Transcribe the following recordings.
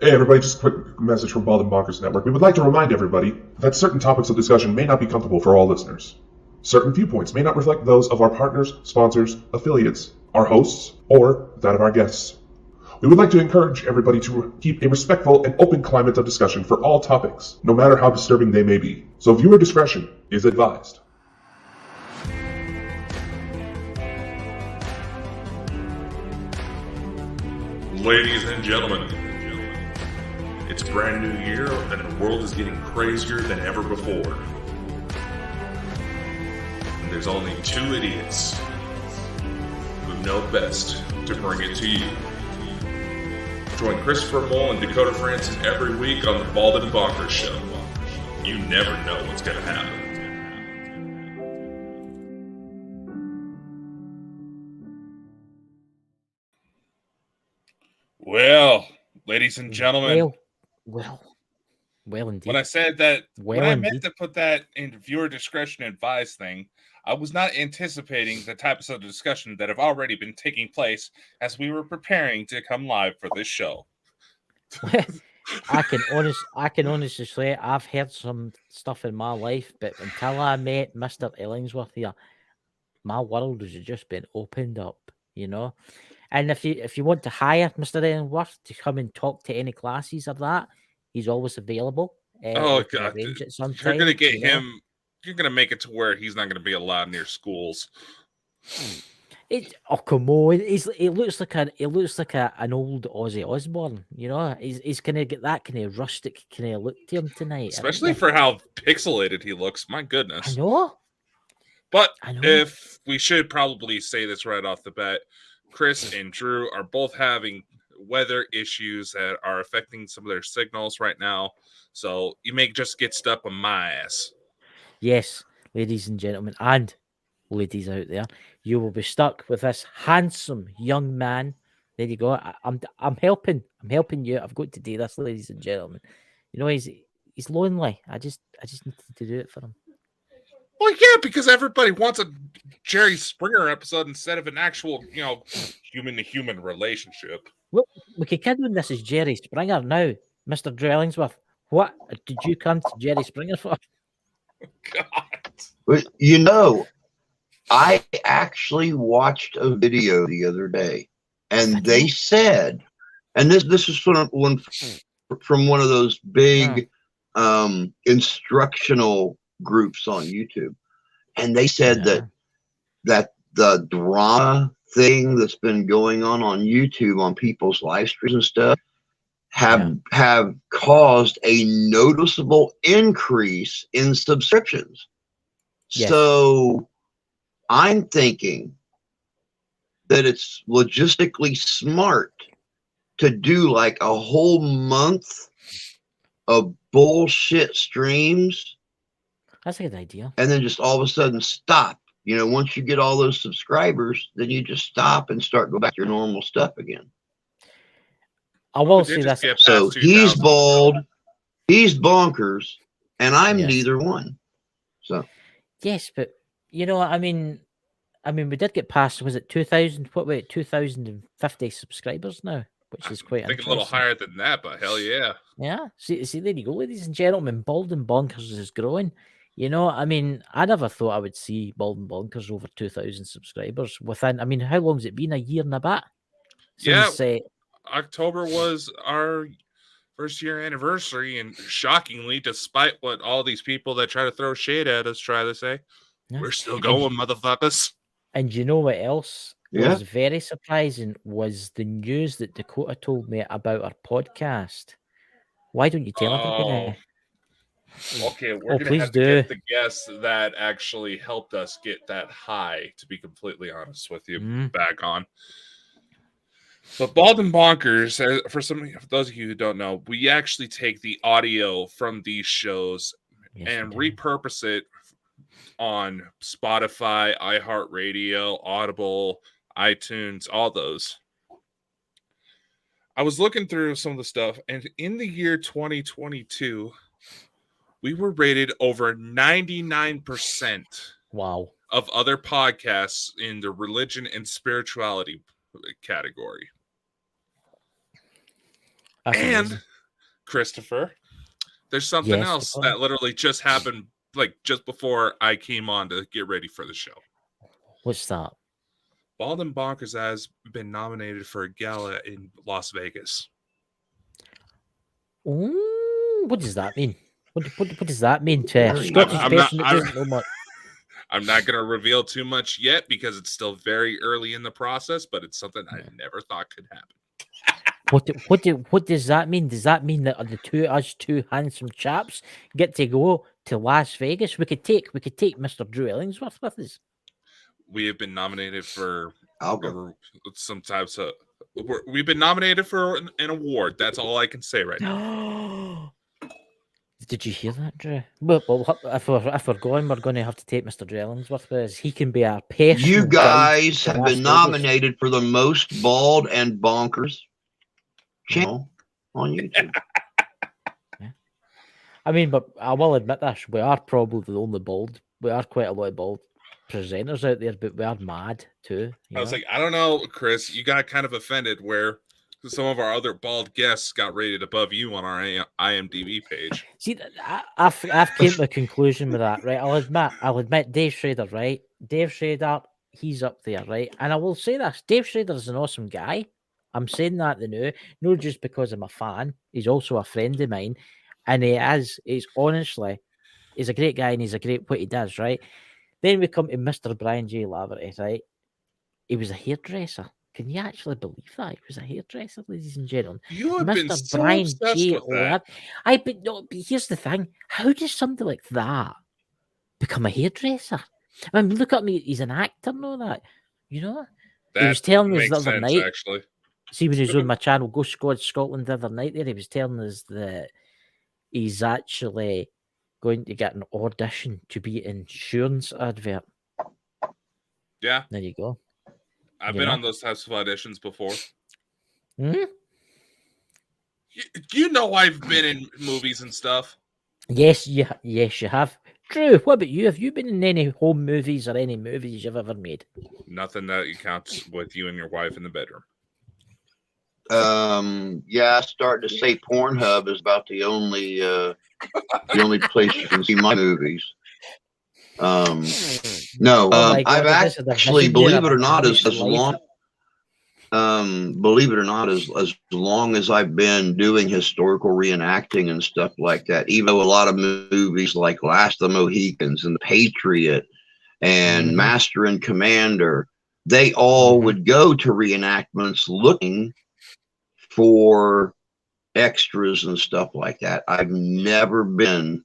Hey everybody, just a quick message from Bald and Bonkers Network. We would like to remind everybody that certain topics of discussion may not be comfortable for all listeners. Certain viewpoints may not reflect those of our partners, sponsors, affiliates, our hosts, or that of our guests. We would like to encourage everybody to keep a respectful and open climate of discussion for all topics, no matter how disturbing they may be. So viewer discretion is advised. Ladies and gentlemen, it's a brand new year and the world is getting crazier than ever before. And there's only two idiots who know best to bring it to you. Join Christopher Mole and Dakota Francis every week on the Bald and Bonkers Show. You never know what's going to happen. Well, ladies and gentlemen, Well, indeed. when I said that, Well, when I indeed. meant to put that in viewer discretion advised thing, I was not anticipating the types of discussion that have already been taking place as we were preparing to come live for this show. I can honestly say I've heard some stuff in my life, but until I met Mr. Ellingsworth here, my world has just been opened up, you know. And if you want to hire Mr. Ellingsworth to come and talk to any classes or that, he's always available. Oh We can God, arrange it sometime. you're gonna get you know? him. You're gonna make it to where he's not gonna be allowed near schools. Come on! He looks like an old Ozzy Osbourne. You know, he's gonna get that kind of rustic kind of look to him tonight. Especially for how pixelated he looks. My goodness. I know. But I know. if we should probably say this right off the bat, Chris and Drew are both having weather issues that are affecting some of their signals right now. So you may just get stuck on my ass. Yes, ladies and gentlemen, and ladies out there, you will be stuck with this handsome young man. There you go. I'm helping you. I've got to do this, ladies and gentlemen. You know, he's lonely. I just need to do it for him. Well, yeah, because everybody wants a Jerry Springer episode instead of an actual, human to human relationship. Well, we could kid when this is Jerry Springer now, Mr. Drew Ellingsworth. What did you come to Jerry Springer for? God. Well, I actually watched a video the other day, and they said, and this is from one of those big instructional groups on YouTube, and they said that the drama thing that's been going on YouTube on people's live streams and stuff have caused a noticeable increase in subscriptions. Yes. So I'm thinking that it's logistically smart to do like a whole month of bullshit streams. That's a good idea. And then just all of a sudden stop. You know, once you get all those subscribers, then you just stop and go back to your normal stuff again. I will say this. So he's bald, he's bonkers, and I'm neither one. So yes, but you know, I mean, we did get past. Was it 2,000? 2,050 subscribers now, which is quite. I think a little higher than that, but hell yeah. Yeah. See, there you go, ladies and gentlemen. Bald and Bonkers is growing. You know, I mean, I never thought I would see Bald and Bonkers over 2,000 subscribers within. I mean, how long's it been? A year and a bit. Since, October was our first year anniversary, and shockingly, despite what all these people that try to throw shade at us try to say, we're still going, motherfuckers. And you know what else was very surprising was the news that Dakota told me about our podcast. Why don't you tell everybody? Okay, we're going to have to get the guest that actually helped us get that high, to be completely honest with you, back on. But Bald and Bonkers, for those of you who don't know, we actually take the audio from these shows and repurpose it on Spotify, iHeartRadio, Audible, iTunes, all those. I was looking through some of the stuff, and in the year 2022, we were rated over 99% of other podcasts in the religion and spirituality category. And Christopher, there's something Yes, else go on. that literally just happened, like just before I came on to get ready for the show. What's that? Bald and Bonkers has been nominated for a gala in Las Vegas. What does that mean? What does that mean to a Scottish person that doesn't know much? I'm not going to reveal too much yet because it's still very early in the process, but it's something I never thought could happen. What does that mean? Does that mean that us two handsome chaps get to go to Las Vegas? We could take Mr. Drew Ellingsworth with us. We have been nominated for some types of. We've been nominated for an award. That's all I can say right now. Did you hear that, Drew? Well, if we're going to have to take Mr. Drew Ellingsworth with us. He can be our personal You guys guide have been nominated for the most bald and bonkers channel on YouTube. Yeah. I mean, but I will admit this: we are probably the only bald. We are quite a lot of bald presenters out there, but we are mad too. I was like, I don't know, Chris. You got kind of offended where some of our other bald guests got rated above you on our IMDb page. See, I've came to a conclusion with that, right? I'll admit Dave Schrader, right? Dave Schrader, he's up there, right? And I will say this: Dave Schrader is an awesome guy. I'm saying that not just because I'm a fan. He's also a friend of mine, and he's honestly, he's a great guy and he's a great what he does, right? Then we come to Mr. Brian J. Laverty, right? He was a hairdresser. Can you actually believe that? He was a hairdresser, ladies and gentlemen. You have Mr. been so Brian obsessed J. with that. But here's the thing. How does somebody like that become a hairdresser? I mean, look at me. He's an actor and all that. You know? That he was telling us makes the other sense, night. actually. See, when he was on my channel, Go Scotland the other night there, he was telling us that he's actually going to get an audition to be an insurance advert. Yeah. There you go. I've been on those types of auditions before. Hmm? You know I've been in movies and stuff. Yes, you have. Drew, what about you? Have you been in any home movies or any movies you've ever made? Nothing that counts with you and your wife in the bedroom. Yeah, I started to say Pornhub is about the only place you can see my movies. No, God, I've actually, believe it or not, as long as I've been doing historical reenacting and stuff like that, even though a lot of movies like Last of the Mohicans and The Patriot and Master and Commander, they all would go to reenactments looking for extras and stuff like that. I've never been,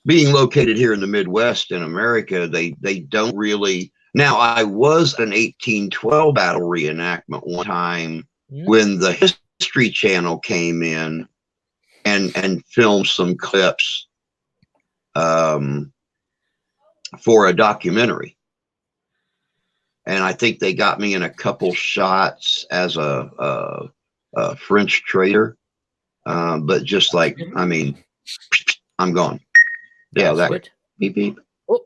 being located here in the Midwest in America, they don't really. Now, I was an 1812 battle reenactment one time when the History Channel came in and filmed some clips for a documentary. And I think they got me in a couple shots as a French trader. But just like, I mean, I'm gone. Yeah, that's that good. Beep beep. Oh,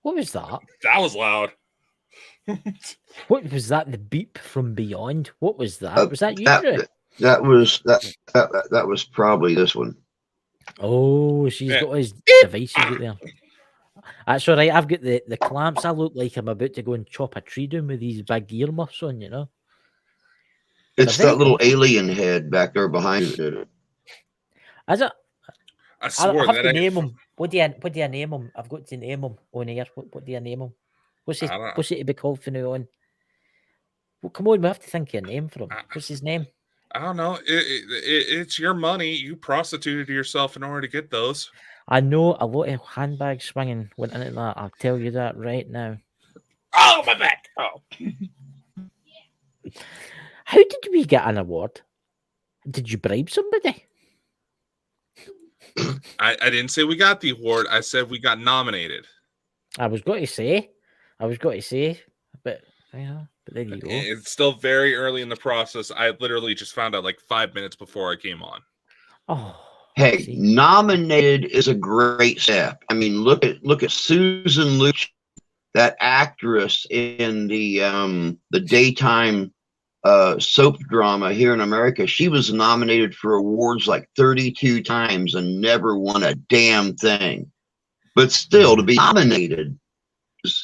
what was that? That was loud. What was that? The beep from beyond? What was that? Was that you, Drew? That was probably this one. Oh, she's got his devices out there. That's all right. I've got the clamps. I look like I'm about to go and chop a tree down with these big earmuffs on, you know. It's that little alien head back there behind it. Is it? I swore I have that to name him. What do you name him? I've got to name him on here. What do you name him? What's it to be called from now on? Well, come on, we have to think of a name for him. What's his name? I don't know. It's your money. You prostituted yourself in order to get those. I know a lot of handbag swinging went into that. I'll tell you that right now. Oh, my back. Oh. How did we get an award? Did you bribe somebody? I didn't say we got the award. I said we got nominated. I was going to say, but yeah, but there you go. It's still very early in the process. I literally just found out like 5 minutes before I came on. Oh, hey, nominated is a great step. I mean, look at Susan Lucci, that actress in the daytime soap drama here in America. She was nominated for awards like 32 times and never won a damn thing. But still, to be nominated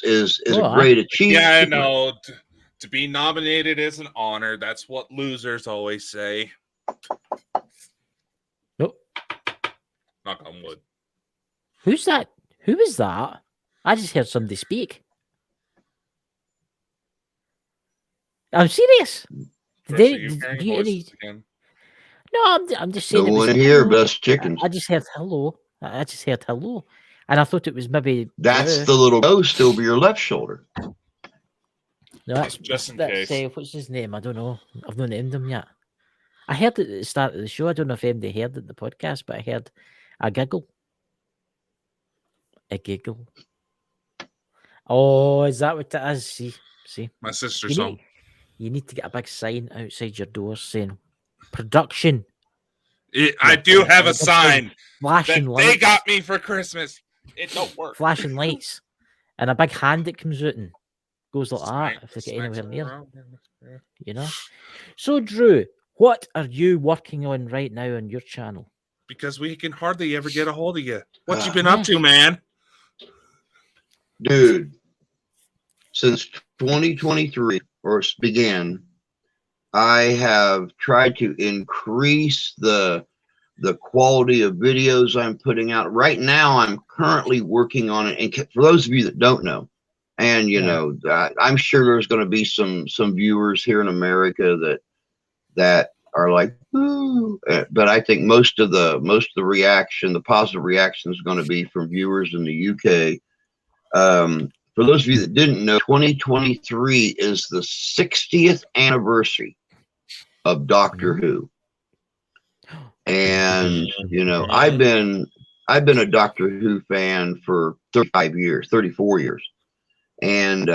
is a great achievement. Yeah, I know. To be nominated is an honor. That's what losers always say. Nope. Knock on wood. Who's that? Who is that? I just heard somebody speak. I'm serious. No, I'm just saying. No one here, best chickens. I just heard hello. And I thought it was maybe. That's the little ghost over your left shoulder. No, that's just in case. What's his name? I don't know. I've not named him yet. I heard it at the start of the show. I don't know if anybody heard it in the podcast, but I heard a giggle. A giggle. Oh, is that what it is? See. My sister's home. You need to get a big sign outside your door saying production. I do have a sign. Flashing lights. They got me for Christmas. It don't work. Flashing lights. And a big hand that comes out and goes like that if they get anywhere near. You know? So, Drew, what are you working on right now on your channel? Because we can hardly ever get a hold of you. What you been up to, man? Dude, since 2023 began, I have tried to increase the quality of videos I'm putting out. Right now, I'm currently working on it. And for those of you that don't know, and you know, I'm sure there's going to be some viewers here in America that are like, ooh, but I think most of the reaction, the positive reaction, is going to be from viewers in the UK. For those of you that didn't know, 2023 is the 60th anniversary of Doctor Who. And, you know, I've been a Doctor Who fan for 34 years. And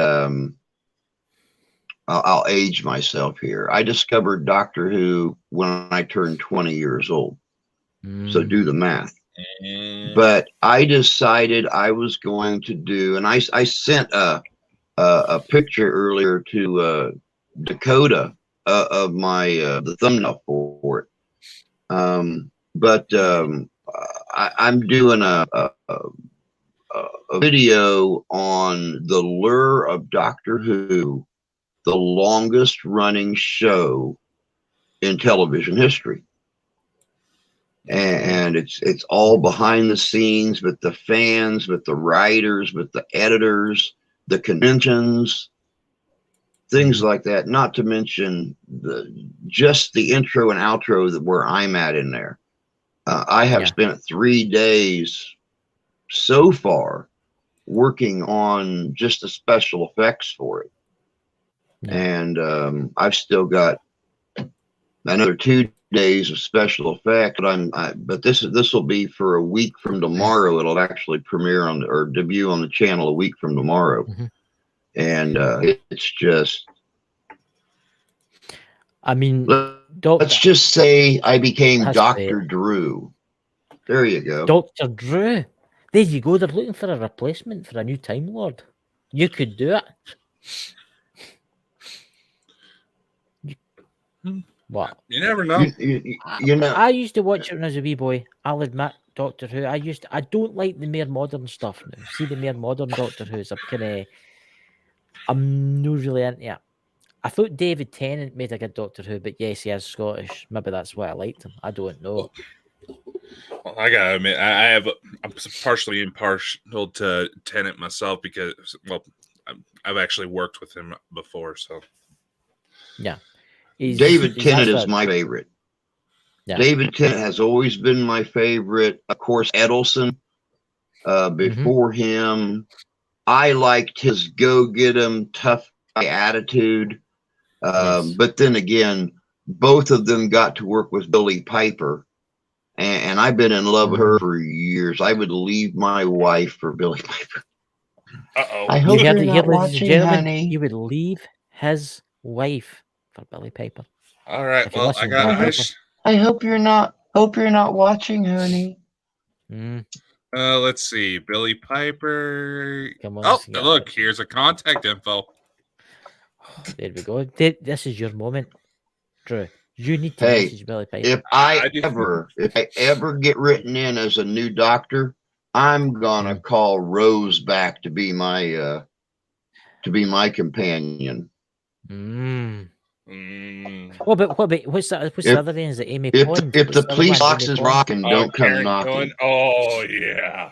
I'll age myself here. I discovered Doctor Who when I turned 20 years old. So do the math. But I decided I was going to do, and I sent a picture earlier to Dakota of my the thumbnail for it. But I'm doing a video on the lure of Doctor Who, the longest running show in television history. And it's all behind the scenes with the fans, with the writers, with the editors, the conventions, things like that. Not to mention just the intro and outro where I'm at in there. I have spent 3 days so far working on just the special effects for it. And I've still got another 2 days of special effect, but this will be for a week from tomorrow. It'll actually premiere or debut on the channel a week from tomorrow. And it's just, I mean, let's just say I became Dr. Drew. There you go. Dr. Drew. There you go. They're looking for a replacement for a new Time Lord. You could do it. What? You never know. You know. I used to watch it when I was a wee boy. I'll admit, Doctor Who. I don't like the more modern stuff now. See, the more modern Doctor Who's I'm not really into it. I thought David Tennant made a good Doctor Who, but yes, he is Scottish. Maybe that's why I liked him. I don't know. Well, I gotta admit, I'm partially impartial to Tennant myself because, well, I've actually worked with him before, so yeah. David Tennant is my favorite. Yeah. David Tennant has always been my favorite. Of course, Edelson before him. I liked his go-get-'em, tough guy attitude. But then again, both of them got to work with Billie Piper. And I've been in love with her for years. I would leave my wife for Billie Piper. Uh-oh. I hope you're not watching, honey. You would leave his wife for Billie Piper. All right. Well, I hope you're not watching, honey. Let's see. Billie Piper. Come on, oh, look, here's a contact info. There we go. This is your moment, Drew. You need to Hey, message Billy Piper. if I ever get written in as a new doctor, I'm gonna call Rose back to be my companion. What about what's the other thing? Is it Amy Pond? If What's the other police one? box is rocking, don't come Karen knocking. Gillan. Oh yeah.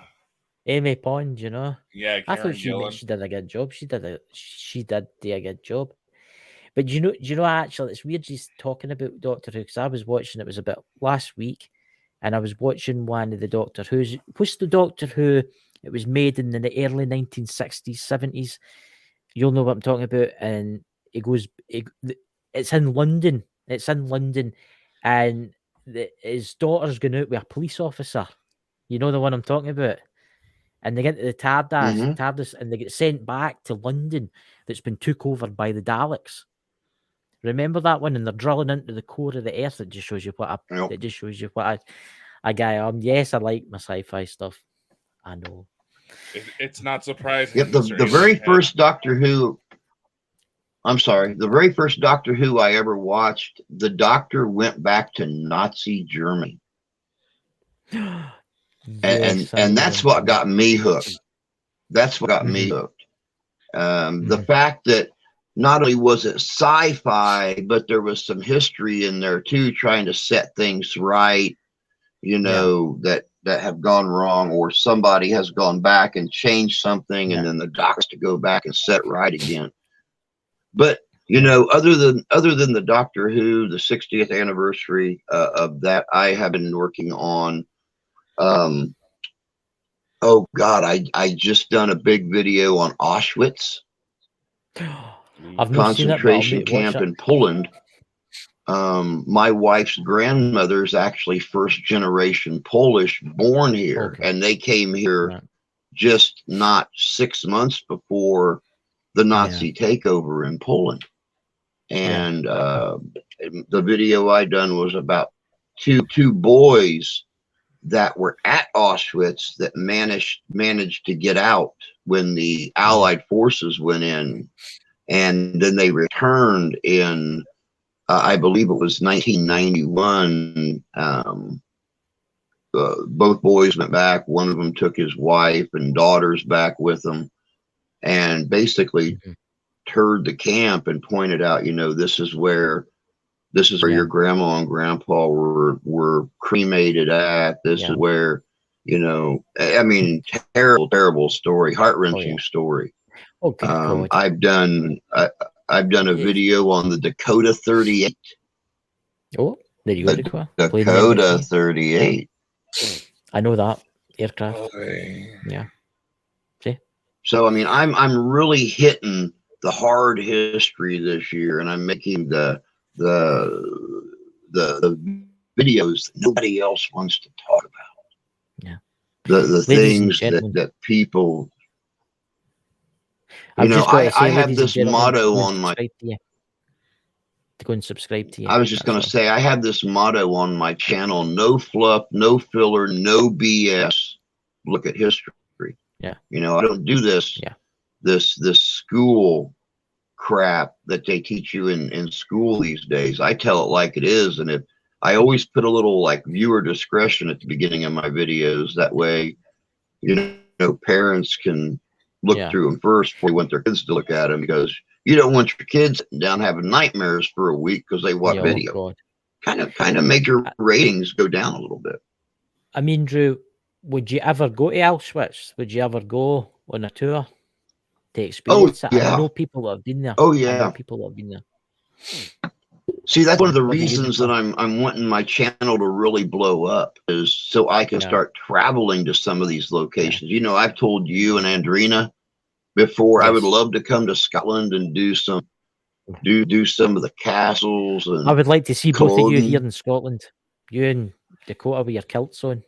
Amy Pond, you know. Yeah, I Karen thought she Gillan. did a good job. She did do a good job. But do you know actually it's weird she's talking about Doctor Who because I was watching it was about last week and I was watching one of the Doctor Who's. What's the Doctor Who? It was made in the early 1960s, 70s. You'll know what I'm talking about. And it's in London. It's in London. And his daughter's going out with a police officer. You know the one I'm talking about? And they get to the TARDIS, and they get sent back to London that's been took over by the Daleks. Remember that one? And they're drilling into the core of the earth. It just shows you what a guy am. Yes, I like my sci-fi stuff. I know. It's not surprising. Yep, the very first Doctor Who. I'm sorry. The very first Doctor Who I ever watched, the Doctor went back to Nazi Germany, and that's what got me hooked. That's what got me hooked. The fact that not only was it sci-fi, but there was some history in there too, trying to set things right, you know, that have gone wrong, or somebody has gone back and changed something, and then the Doctor's to go back and set right again. But you know, other than the Doctor Who, the 60th anniversary of that, I have been working on. Oh God, I just done a big video on Auschwitz. I've concentration camp in Poland. My wife's grandmother is actually first generation Polish, born here, and they came here just not 6 months before the Nazi takeover in Poland. And the video I done was about two boys that were at Auschwitz that managed to get out when the Allied forces went in. And then they returned in, I believe it was 1991. Both boys went back. One of them took his wife and daughters back with them, and basically toured the camp and pointed out, you know, this is where your grandma and grandpa were cremated at. This is where, you know, I mean, terrible story, heart-wrenching story. Oh, good God. I've done a video on the Dakota 38. Oh, there you go. Dakota 38. I know that aircraft. Yeah. See? So I mean, I'm really hitting the hard history this year, and I'm making the videos that nobody else wants to talk about. Yeah. The things that people. You know, I have this motto on my. To go and subscribe to you. I was just going to say, I have this motto on my channel: no fluff, no filler, no BS. Look at history. Yeah. You know, I don't do this. Yeah. This school crap that they teach you in school these days. I tell it like it is, and I always put a little like viewer discretion at the beginning of my videos. That way, you know, parents can look through them first before you want their kids to look at them, because you don't want your kids sitting down having nightmares for a week because they watch video. Kind of make your ratings go down a little bit. I mean, Drew, would you ever go to Auschwitz? Would you ever go on a tour to experience it? I know people that have been there. Oh yeah, I know people that have been there. See, that's one of the reasons that I'm wanting my channel to really blow up, is so I can start traveling to some of these locations. You know, I've told you and Andrina before, I would love to come to Scotland and do some of the castles. And I would like to see both of you here in Scotland. You and Dakota with your kilts on.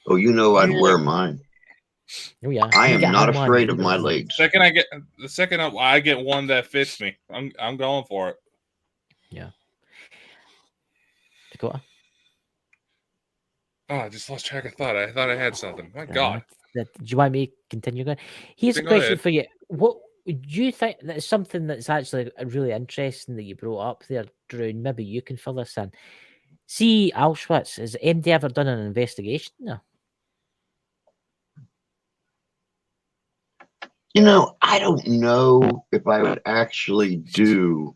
Oh, you know, I'd wear mine. Oh yeah, I am not afraid of my legs. The second I get one that fits me, I'm going for it. Yeah. Dakota. Oh, I just lost track of thought. I thought I had something. My God. Do you want me to continue going? Here's a question for you. What Do you think that's something that's actually really interesting that you brought up there, Drew? And maybe you can fill this in. See, Auschwitz, has MD ever done an investigation there? I don't know if I would actually do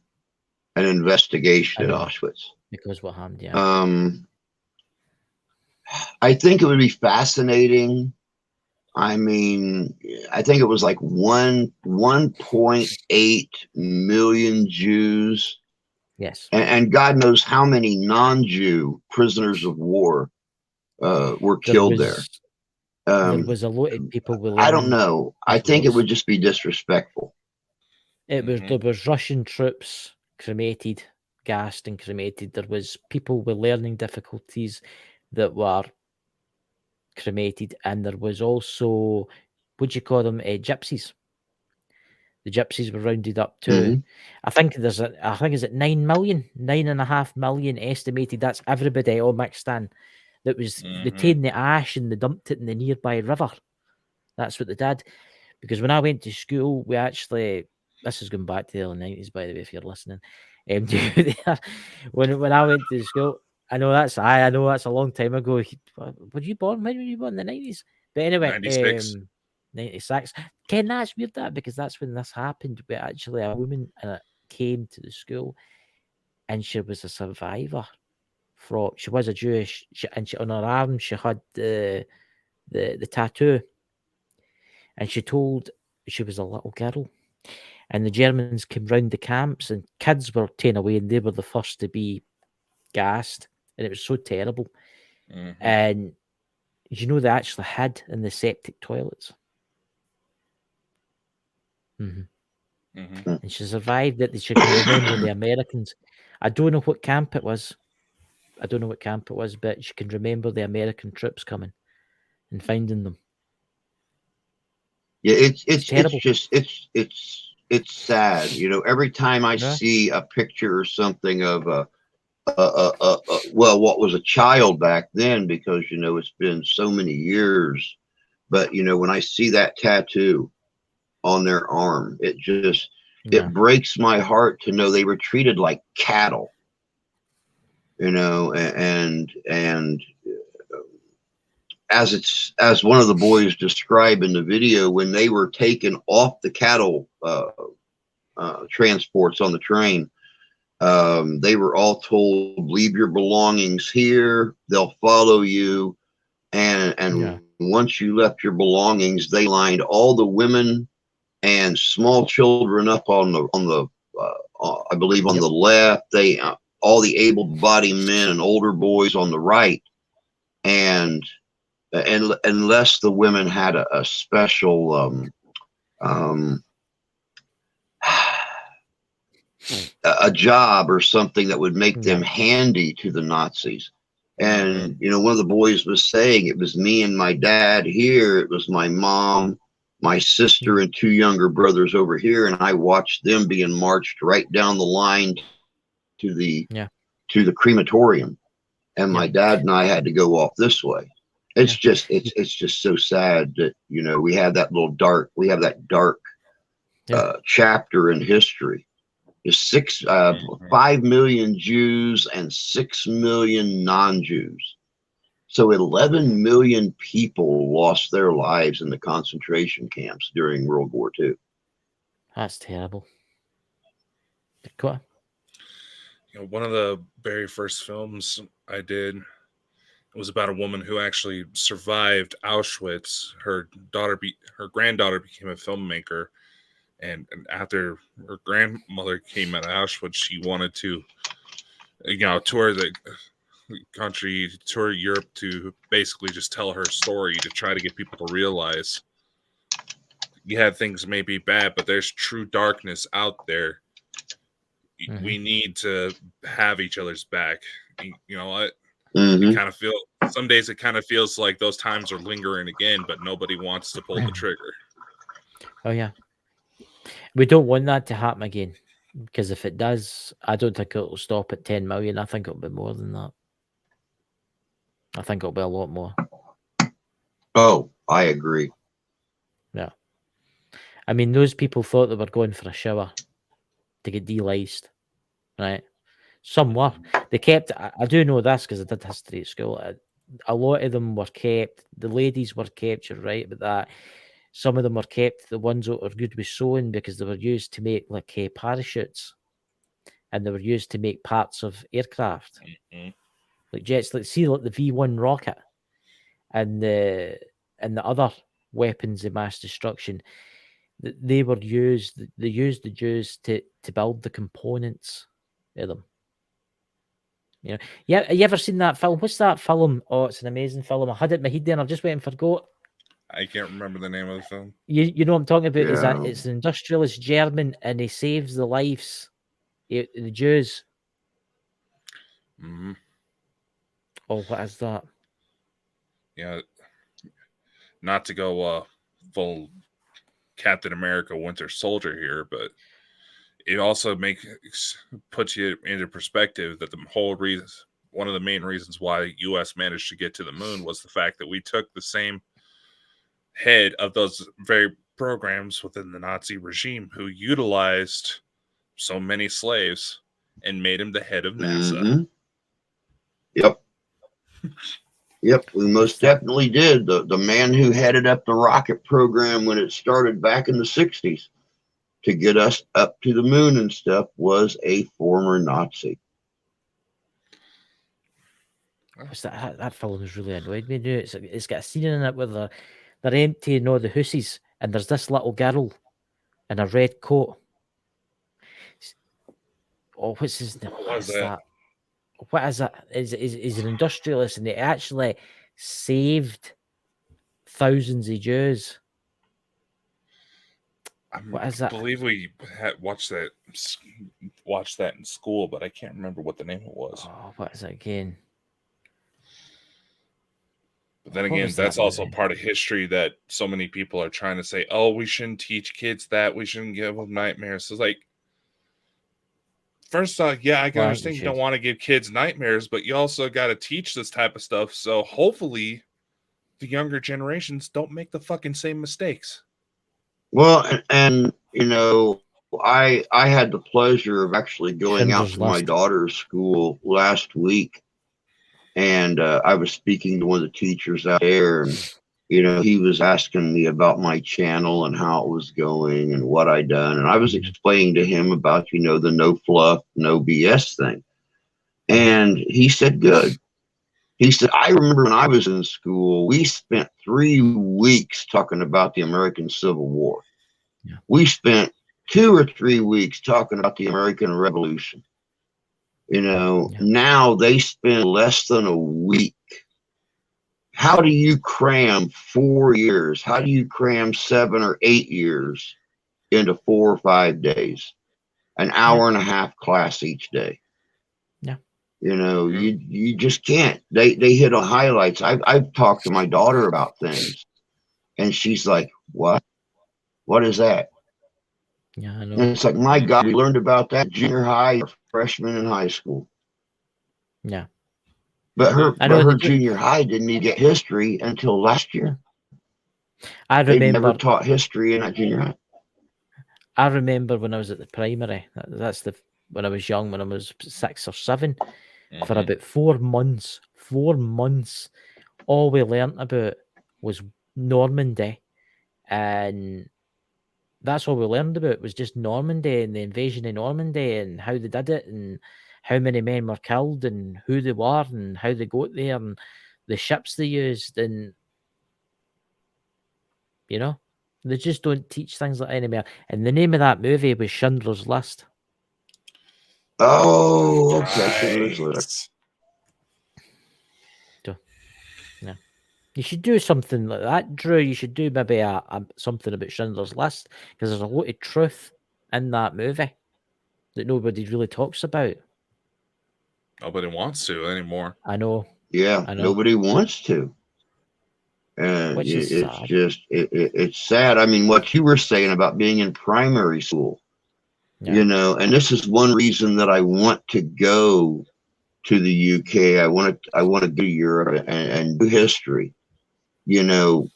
an investigation at Auschwitz. Because what happened, yeah. I think it would be fascinating. I mean, I think it was like 1.8 million Jews. Yes. And God knows how many non-Jew prisoners of war were killed there. There was a lot of people. I don't know. I think it would just be disrespectful. There was Russian troops cremated, gassed and cremated. There was people with learning difficulties that were cremated, and there was also, what do you call them, gypsies. The gypsies were rounded up too. Mm-hmm. I think is it 9.5 million estimated. That's everybody all mixed in. That was they taken the ash and they dumped it in the nearby river. That's what they did. Because when I went to school, we actually, this is going back to the early 90s, by the way, if you're listening. When I went to school, I know that's a long time ago. Were you born? When were you born? In the 90s? But anyway, 96. 96. Ken, that's weird that because that's when this happened. But actually, a woman came to the school, and she was a survivor. She was a Jewish, and on her arm she had the tattoo, and she told she was a little girl, and the Germans came round the camps, and kids were taken away, and they were the first to be gassed, and it was so terrible. And they actually hid in the septic toilets. And she survived it. She can remember the Americans. I don't know what camp it was, but she can remember the American troops coming and finding them. Yeah, it's terrible. It's sad. Every time I see a picture or something of what was a child back then, because it's been so many years, but when I see that tattoo on their arm, it breaks my heart to know they were treated like cattle. And as one of the boys described in the video, when they were taken off the cattle transports on the train, they were all told, leave your belongings here, they'll follow you. And once you left your belongings, they lined all the women and small children up on the I believe on the left, they all the able-bodied men and older boys on the right, and unless the women had a special a job or something that would make them handy to the Nazis. And one of the boys was saying, it was me and my dad here, it was my mom, my sister, and two younger brothers over here, and I watched them being marched right down the line to the crematorium, and my dad and I had to go off this way. It's just so sad that we have that dark chapter in history. There's 5 million Jews and 6 million non-Jews. So 11 million people lost their lives in the concentration camps during World War II. That's terrible. Go on. One of the very first films I did, it was about a woman who actually survived Auschwitz. Her granddaughter became a filmmaker, and after her grandmother came out of Auschwitz, she wanted to, tour the country, tour Europe, to basically just tell her story, to try to get people to realize, things may be bad, but there's true darkness out there. We need to have each other's back. You know what? You kind of feel, some days it kind of feels like those times are lingering again, but nobody wants to pull the trigger. Oh yeah, we don't want that to happen again, because if it does, I don't think it'll stop at 10 million. I think it'll be more than that. I think it'll be a lot more. Oh, I agree. Yeah, I mean, those people thought they were going for a shower to get deliced, right? Some were. They kept. I do know this because I did history at school. A lot of them were kept. The ladies were kept. You're right about that. Some of them were kept. The ones that were good with sewing because they were used to make like parachutes, and they were used to make parts of aircraft, like jets. Like see, like the V1 rocket, and the other weapons of mass destruction. They were used. They used the Jews to build the components of them. You know, yeah. You ever seen that film? What's that film? Oh, it's an amazing film. I had it in my head there, and I'm just waiting for go. I can't remember the name of the film. You know what I'm talking about? Yeah. Is that it's an industrialist German, and he saves the lives of the Jews. Mm-hmm. Oh, what is that? Yeah, not to go full Captain America Winter Soldier here, but it also puts you into perspective that the whole reason, one of the main reasons why the U.S. managed to get to the moon was the fact that we took the same head of those very programs within the Nazi regime who utilized so many slaves and made him the head of NASA. Mm-hmm. Yep. Yep, we most definitely did. The man who headed up the rocket program when it started back in the 60s to get us up to the moon and stuff was a former Nazi. What's that? That film has really annoyed me. It's got a scene in it where they're emptying all the hussies, and there's this little girl in a red coat. Oh, what's his name? What was that? What is that? Is an industrialist, and they actually saved thousands of Jews. What is that? I believe we had watched that in school, but I can't remember what the name it was. Oh, what is it again? But then again, that's also part of history that so many people are trying to say, oh, we shouldn't teach kids that. We shouldn't give them nightmares. So it's like, first off, yeah, I can understand you don't want to give kids nightmares, but you also got to teach this type of stuff. So hopefully the younger generations don't make the fucking same mistakes. Well, and you know, I had the pleasure of actually going out to my daughter's school last week, and I was speaking to one of the teachers out there, and you know, he was asking me about my channel and how it was going and what I done, and I was explaining to him about, you know, the no fluff, no BS thing, and he said, "Good." He said, I remember when I was in school, we spent 3 weeks talking about the American Civil War. Yeah. We spent 2 or 3 weeks talking about the American Revolution. You know, now they spend less than a week. How do you cram 4 years? How do you cram 7 or 8 years into 4 or 5 days? An hour and a half class each day. You know, you just can't. They hit on highlights. I've talked to my daughter about things, and she's like, "What? What is that?" Yeah, I know. And it's like, my God, we learned about that junior high, freshman in high school. Yeah, but her junior high didn't even get history until last year. I remember they never taught history in that junior high. I remember when I was at the primary. That's when I was young, when I was 6 or 7. For about 4 months, all we learnt about was Normandy, and that's all we learned about was just Normandy and the invasion of Normandy and how they did it and how many men were killed and who they were and how they got there and the ships they used, and you know, they just don't teach things like that anymore. And the name of that movie was Schindler's List. Oh, okay. Schindler's List. Yeah. You should do something like that, Drew. You should do maybe something about Schindler's List, because there's a lot of truth in that movie that nobody really talks about. Nobody wants to anymore. I know. Yeah, I know. Nobody wants to. And which is it's sad. Just it's sad. I mean, what you were saying about being in primary school, you know, and this is one reason that I want to go to the UK. I want to go to Europe and do history. You know,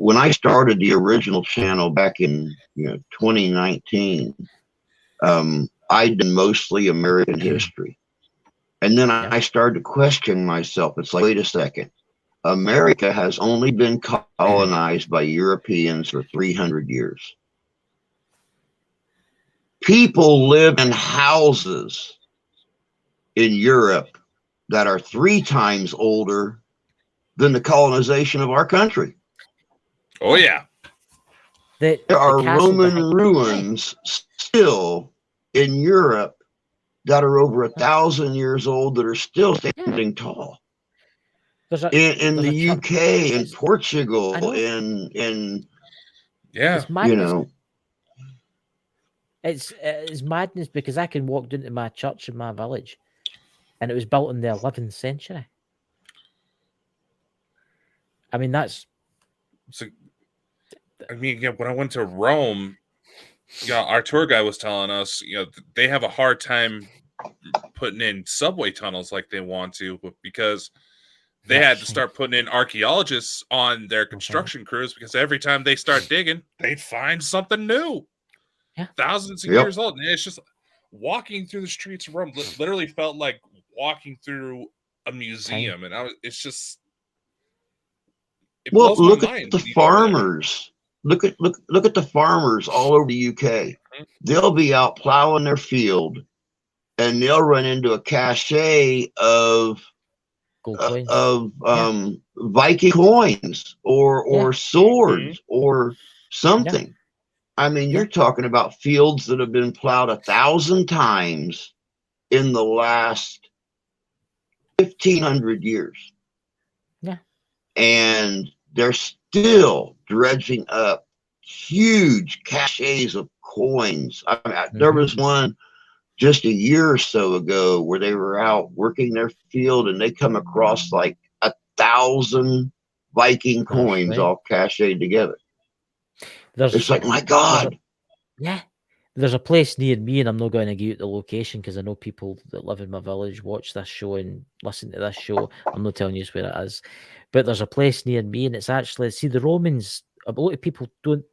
when I started the original channel back in 2019, I did mostly American history. And then I started to question myself. It's like, wait a second. America has only been colonized by Europeans for 300 years. People live in houses in Europe that are 3 times older than the colonization of our country. Oh, yeah. There are Roman ruins still in Europe that are over 1,000 years old that are still standing tall. In the UK, in Portugal, in yeah, it's madness. It's madness because I can walk into my church in my village, and it was built in the 11th century. I mean, that's. So, I mean, when I went to Rome, our tour guide was telling us, they have a hard time putting in subway tunnels like they want to, because they had to start putting in archaeologists on their construction crews, because every time they start digging, they'd find something new. Yeah. Thousands of years old. And it's just walking through the streets of Rome literally felt like walking through a museum. And it's just, well, look at the farmers. Look at the farmers all over the UK. They'll be out plowing their field, and they'll run into a cache of Viking coins or swords or something. I mean, you're talking about fields that have been plowed 1,000 times in the last 1,500 years. Yeah. And they're still dredging up huge caches of coins. I mean, there was one just a year or so ago where they were out working their field, and they come across like 1,000 Viking coins all cached together. It's like, my God. There's a place near me, and I'm not going to give you the location because I know people that live in my village watch this show and listen to this show. I'm not telling you where it is, but there's a place near me, and it's actually, see, the Romans, a lot of people don't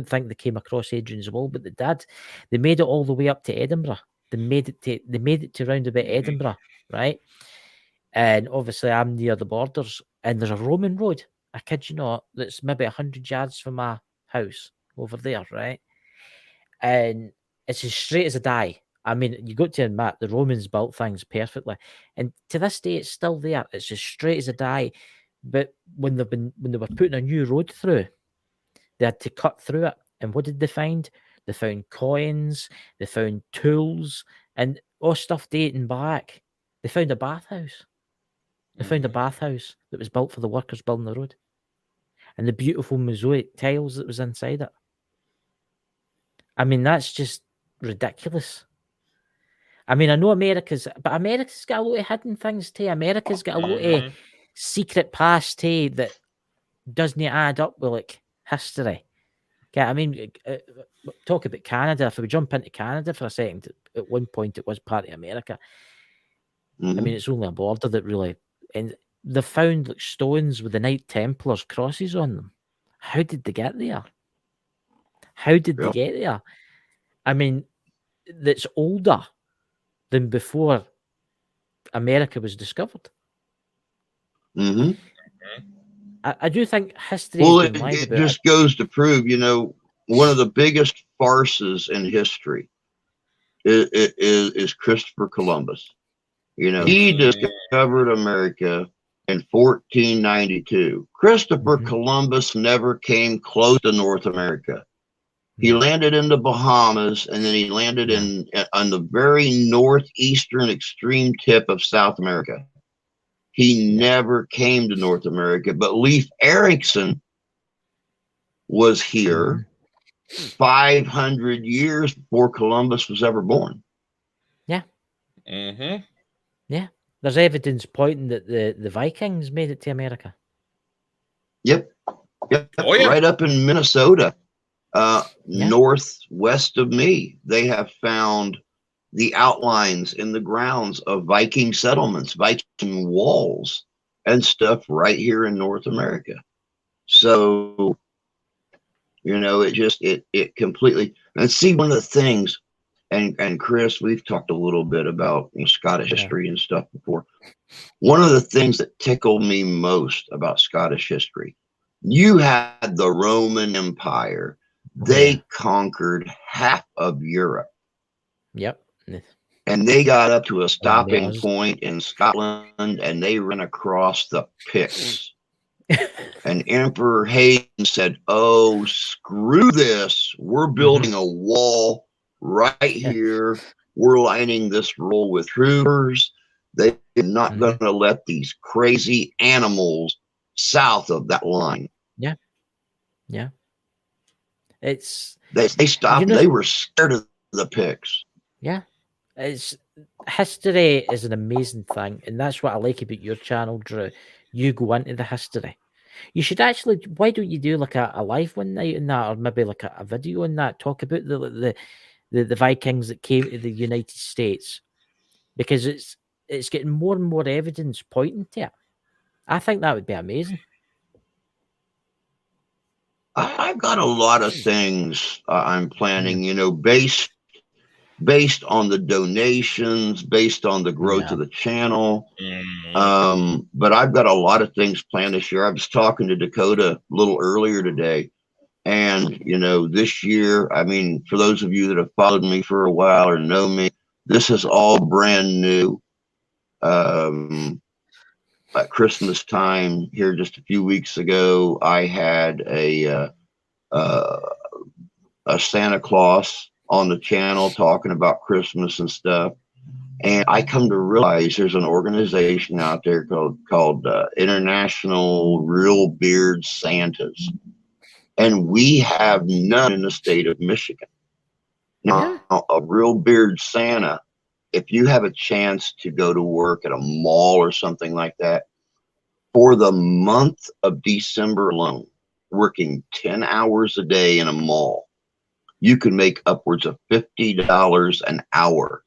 think they came across Hadrian's Wall, but they did. They made it all the way up to Edinburgh. They made it to round about Edinburgh, right? And obviously I'm near the borders, and there's a Roman road, I kid you not, that's maybe 100 yards from my house over there, right? And it's as straight as a die. I mean, you got to admit, the Romans built things perfectly, and to this day it's still there. It's as straight as a die. But when they were putting a new road through, they had to cut through it. And what did they find? They found coins, they found tools, and all stuff dating back. They found a bathhouse. They found a bathhouse that was built for the workers building the road, and the beautiful mosaic tiles that was inside it. I mean, that's just ridiculous. I mean, I know America's got a lot of hidden things too. America's got a lot of secret past too that doesn't add up with like history. Okay, I mean, talk about Canada. If we jump into Canada for a second, at one point it was part of America. I mean, it's only a border that really, and they found like stones with the Knight Templars crosses on them. How did they get there? How did they get there? I mean, that's older than before America was discovered. I do think history. Well, it just goes to prove, one of the biggest farces in history is Christopher Columbus. He discovered America in 1492. Christopher Columbus never came close to North America. He landed in the Bahamas, and then he landed on the very northeastern extreme tip of South America. He never came to North America, but Leif Erikson was here 500 years before Columbus was ever born. Yeah. Yeah. There's evidence pointing that the Vikings made it to America. Yep. Oh, yeah. Right up in Minnesota. Northwest of me, they have found the outlines in the grounds of Viking settlements, Viking walls, and stuff right here in North America. So You know, it completely. And see, one of the things, and Chris, we've talked a little bit about Scottish history and stuff before. One of the things that tickled me most about Scottish history, you had the Roman Empire. They conquered half of Europe. Yep. And they got up to a stopping point in Scotland, and they ran across the Picts. And Emperor Hayden said, "Oh, screw this. We're building a wall right here. We're lining this roll with troopers. They're not going to let these crazy animals south of that line." Yeah. Yeah. It's they stopped. They were scared of the Picts. Yeah. History is an amazing thing, and that's what I like about your channel, Drew. You go into the history. You should actually. Why don't you do like a live one night in that, or maybe like a video in that? Talk about the Vikings that came to the United States, because it's getting more and more evidence pointing to it. I think that would be amazing. I've got a lot of things I'm planning. You know, based on the donations, based on the growth of the channel. But I've got a lot of things planned this year. I was talking to Dakota a little earlier today, and you know, this year, I mean, for those of you that have followed me for a while or know me, this is all brand new. At Christmas time here just a few weeks ago, I had a Santa Claus on the channel talking about Christmas and stuff. And I come to realize there's an organization out there called International Real Beard Santas. And we have none in the state of Michigan. Now, a real beard Santa, if you have a chance to go to work at a mall or something like that, for the month of December alone, working 10 hours a day in a mall, you can make upwards of $50 an hour.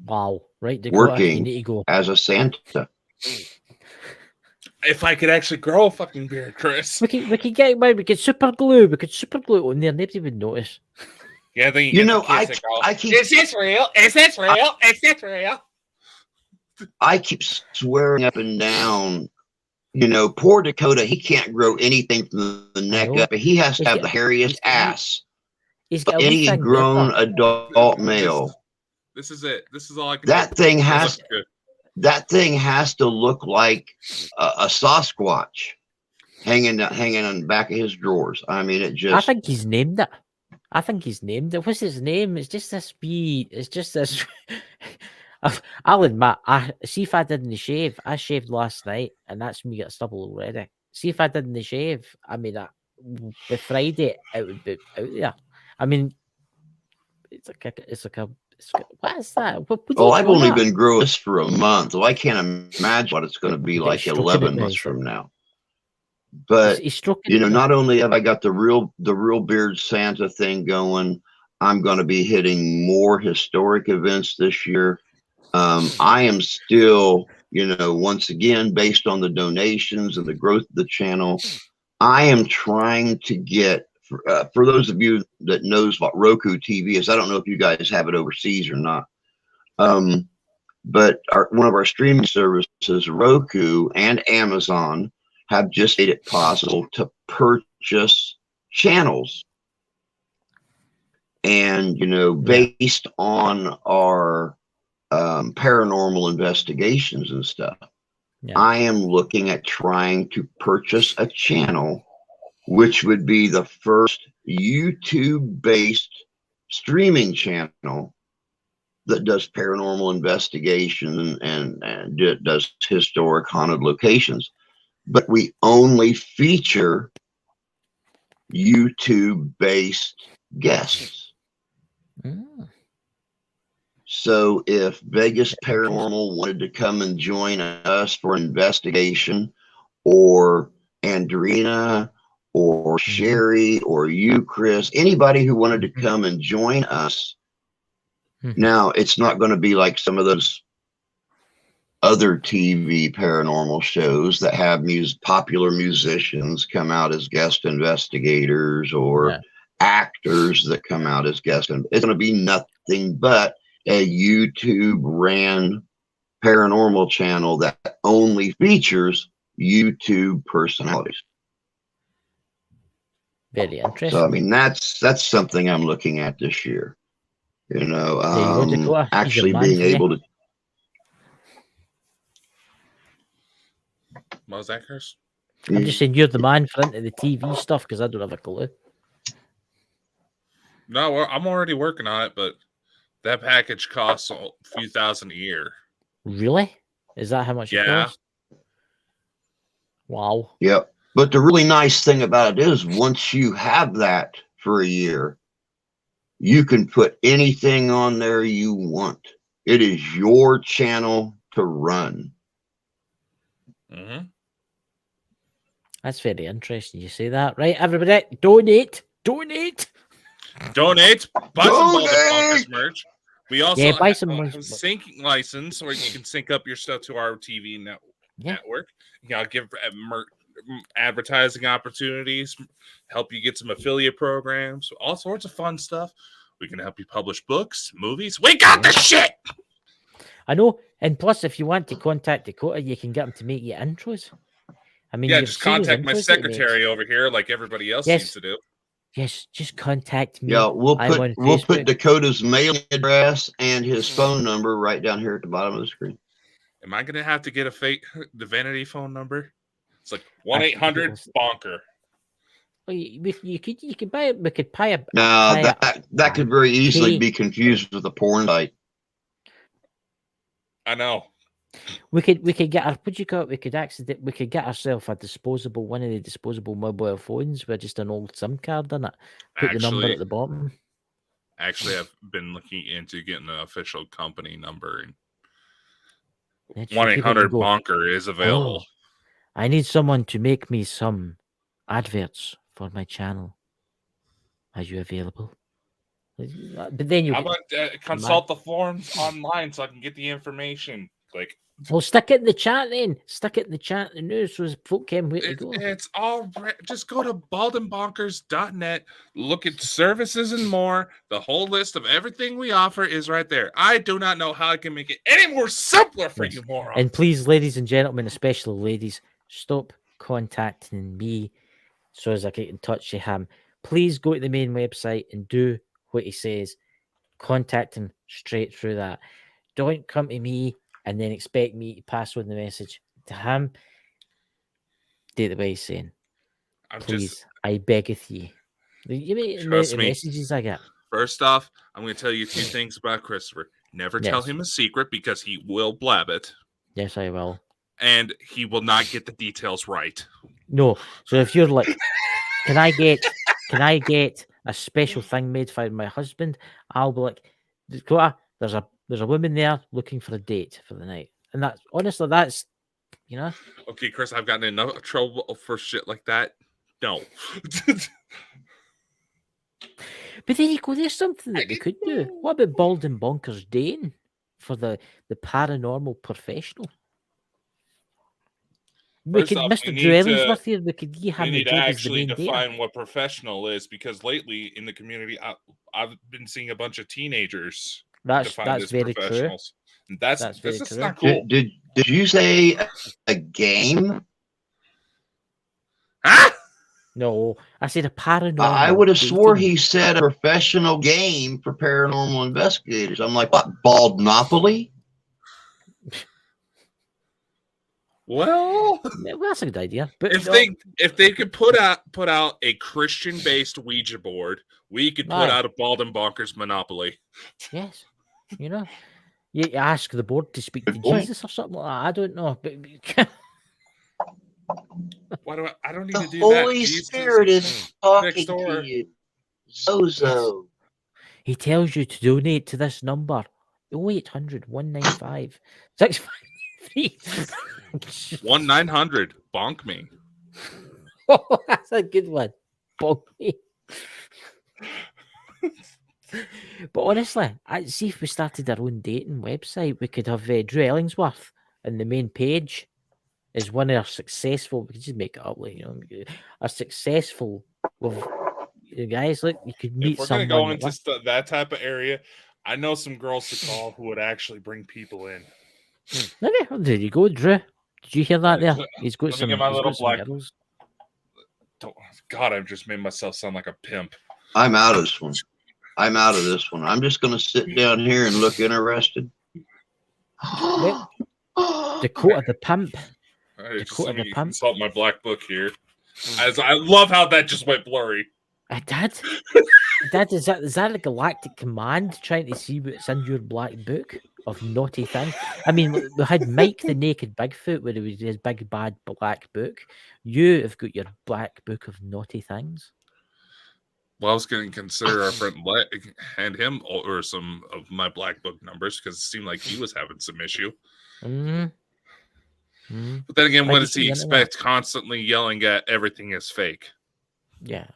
Wow. Right. Working you need to go. as a Santa. If I could actually grow a fucking beard, Chris. We could super glue it on there. Nobody would notice. Yeah, then you know, I keep. Is this real? Is this real? Is this real? I keep swearing up and down. You know, poor Dakota, he can't grow anything from the neck up, but he has to have the hairiest ass. He's got any grown adult male. This is it. This is all I can. That thing has to look like a Sasquatch hanging on the back of his drawers. I mean, it just. I think he's named it. What's his name? It's just this. I'll admit, see if I didn't shave. I shaved last night, and that's me got stubble already. See if I didn't shave. I mean, by Friday it would be out there. I mean, it's like a. What is that? I've only been growing this for a month, so I can't imagine what it's going to be like 11 months from now. But you know, not only have I got the real beard Santa thing going, I'm going to be hitting more historic events this year. I am still, you know, once again, based on the donations and the growth of the channel, I am trying to get, for those of you that knows what Roku TV is, I don't know if you guys have it overseas or not, but one of our streaming services, Roku and Amazon, have just made it possible to purchase channels. And, you know, based on our paranormal investigations and stuff, I am looking at trying to purchase a channel which would be the first YouTube-based streaming channel that does paranormal investigation and does historic haunted locations. But we only feature YouTube-based guests. So if Vegas Paranormal wanted to come and join us for investigation, or Andrina, or Sherry, or you, Chris, anybody who wanted to come and join us. Now, it's not going to be like some of those other TV paranormal shows that have popular musicians come out as guest investigators or actors that come out as guest. It's going to be nothing but a YouTube ran paranormal channel that only features YouTube personalities. Very interesting. So I mean, that's something I'm looking at this year. You know, actually being able to. What was that, Chris? I'm just saying you're the man for into the TV stuff because I don't have a clue. No, I'm already working on it, but that package costs a few thousand a year. Really? Is that how much it costs? Wow. Yep. But the really nice thing about it is once you have that for a year, you can put anything on there you want. It is your channel to run. Mm-hmm. That's very interesting. You say that, right? Everybody, donate. Buy some Bonkers merch. We also buy some have a syncing license where you can sync up your stuff to our TV network. You know, give advertising opportunities, help you get some affiliate programs, all sorts of fun stuff. We can help you publish books, movies. We got the shit. I know, and plus, if you want to contact Dakota, you can get him to make you intros. I mean, just contact my secretary over here, like everybody else seems to do. Yes, just contact me. Yeah, we'll put Dakota's mailing address and his phone number right down here at the bottom of the screen. Am I gonna have to get the vanity phone number? It's like 1-800-BONKER. Well, you could buy it. We could pay a. No, that could very easily be confused with a porn site. I know. We could get our we could get ourselves one of the disposable mobile phones with just an old SIM card in it. Put the number at the bottom. Actually, I've been looking into getting an official company number, and 1-800-BONKER is available. I need someone to make me some adverts for my channel. Are you available? But then you consult the forums online so I can get the information. Like, well, stick it in the chat then. Stick it in the chat in the news so folk can where to go. It's all right. Just go to baldenbonkers.net, look at services and more. The whole list of everything we offer is right there. I do not know how I can make it any more simpler for you morons. And please, ladies and gentlemen, especially ladies, stop contacting me so as I get in touch with him. Please go to the main website and do what he says. Contact him straight through that. Don't come to me and then expect me to pass on the message to him. Do the way he's saying. Please, I beggeth ye. You mean the messages I get? First off, I'm going to tell you 2 things about Christopher. Never tell him a secret because he will blab it. Yes, I will. And he will not get the details right. No. So if you're like, can I get a special thing made for my husband? I'll be like, Dakota, there's a woman there looking for a date for the night. And that's honestly, that's, you know. Okay, Chris, I've gotten enough trouble for shit like that. No. But there you go, there's something that we could do. What about Bald and Bonkers dating for the paranormal professional? We could, Mr. Drew Ellingsworth here, we could give him the job as the main dater. Define what professional is, because lately in the community, I've been seeing a bunch of teenagers. That's very true. And that's very true. True. Not cool. Did you say a game? Huh? No, I said a paranormal. I would have swore he said a professional game for paranormal investigators. I'm like, what, Baldnopoly? Well, that's a good idea. But if they could put out a Christian-based Ouija board, we could put out a Bald and Bonkers Monopoly. Yes, you know, you ask the board to speak to Jesus or something like that. I don't know, but why do I don't need to do that. The Holy Spirit is talking to you, Zozo. He tells you to donate to this number: 0800-195-653. 1-900 bonk me. Oh, that's a good one. Bonk me. But honestly, I see if we started our own dating website, we could have Drew Ellingsworth in the main page is one of our successful. We can just make it up, like are successful with guys. Look, you could meet if we're someone. Gonna go into that type of area, I know some girls to call who would actually bring people in. There you go, Drew. Did you hear that? There, he's got Let some. me get my He's little got some black. girls. God, I've just made myself sound like a pimp. I'm out of this one. I'm just going to sit down here and look interested. Dakota the pimp. Let me consult my black book here. As I love how that just went blurry. Dad, is that a galactic command trying to see what's in your black book of naughty things? I mean, we had Mike the Naked Bigfoot, where it was his big bad black book. You have got your black book of naughty things. Well, I was going to consider our friend hand him or some of my black book numbers because it seemed like he was having some issue. But then again, what does he expect? Constantly yelling at everything is fake. Yeah,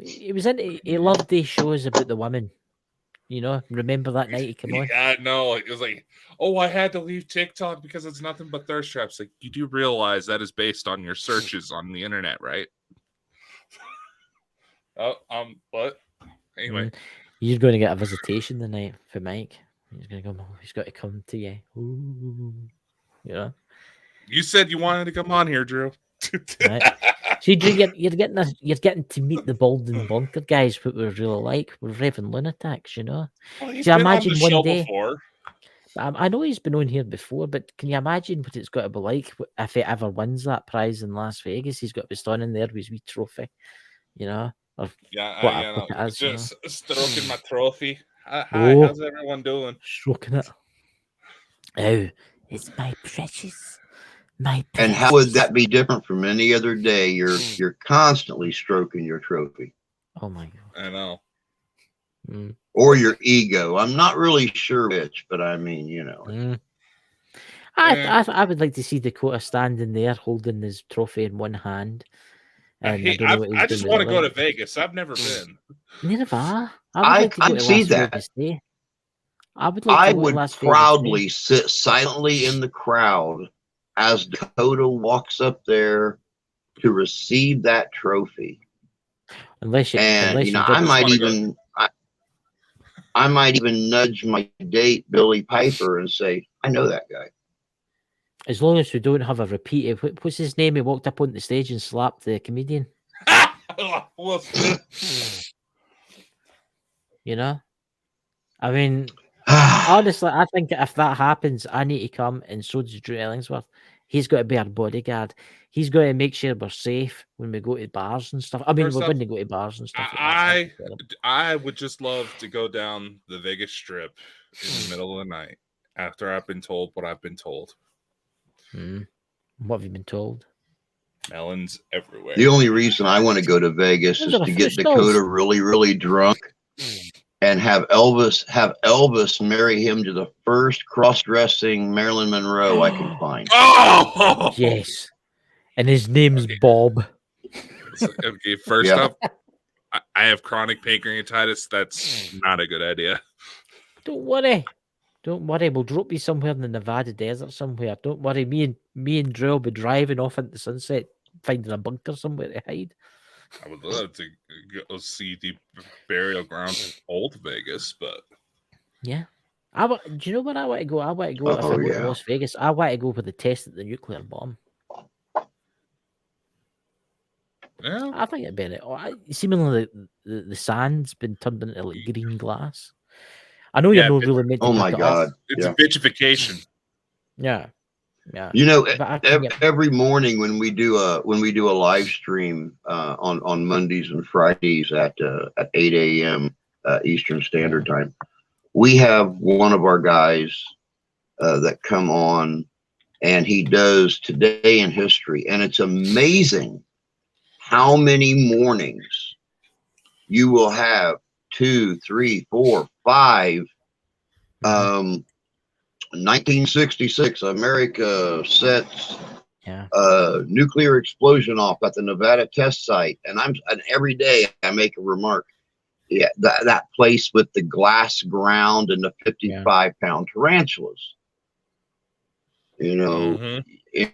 he was in. He loved these shows about the women. Remember that night he came on? Yeah, no, it was like, oh, I had to leave TikTok because it's nothing but thirst traps. Like, you do realize that is based on your searches on the internet, right? What? Anyway, you're going to get a visitation tonight for Mike. He's going to come. He's got to come to you. Ooh, You said you wanted to come on here, Drew. Right. See, Drew, you're getting to meet the Balding Bunker guys. What we're really like. We're raving lunatics, Well, he's See, been imagine on the one show day. Before. I know he's been on here before, but can you imagine what it's got to be like if he ever wins that prize in Las Vegas? He's got to be standing there with his wee trophy, Or just stroking my trophy. Hi, how's everyone doing? Stroking it. Oh, it's my precious. And how would that be different from any other day? You're constantly stroking your trophy. Oh my God. I know. Or your ego. I'm not really sure which, but I mean, I would like to see Dakota standing there holding his trophy in one hand. And I just want to go to Vegas. I've never been. Never. I'd see that. I would proudly sit silently in the crowd as Dakota walks up there to receive that trophy. I might even nudge my date Billy Piper and say, I know that guy. As long as we don't have a repeat. What's his name? He walked up on the stage and slapped the comedian. I mean, honestly, I think if that happens, I need to come, and so does Drew Ellingsworth. He's got to be our bodyguard. He's got to make sure we're safe when we go to bars and stuff. I mean, we're going to go to bars and stuff. I would just love to go down the Vegas Strip in the middle of the night after I've been told what I've been told. What have you been told? Melons everywhere. The only reason I want to go to Vegas is to get Dakota really, really drunk and have Elvis marry him to the first cross-dressing Marilyn Monroe I can find. Oh yes, and his name's Bob. Okay, first up, I have chronic pancreatitis. That's not a good idea. Don't worry. We'll drop you somewhere in the Nevada desert somewhere. Don't worry. Me and Drew will be driving off into the sunset, finding a bunker somewhere to hide. I would love to go see the burial ground in Old Vegas, but yeah. Do you know where I want to go? I want to go if I go to Las Vegas. I want to go for the test of the nuclear bomb. Yeah, I think it'd be seemingly the sand's been turned into like green glass. I know you're not really meant to. Oh my God! It's a bitchification. Yeah. Every morning when we do a live stream on Mondays and Fridays at 8 a.m. Eastern Standard Time, we have one of our guys that come on, and he does Today in History, and it's amazing how many mornings you will have 2, 3, 4, 5. 1966, America sets nuclear explosion off at the Nevada test site, and every day I make a remark. Yeah, that place with the glass ground and the 55-pound tarantulas. You know, Mm-hmm.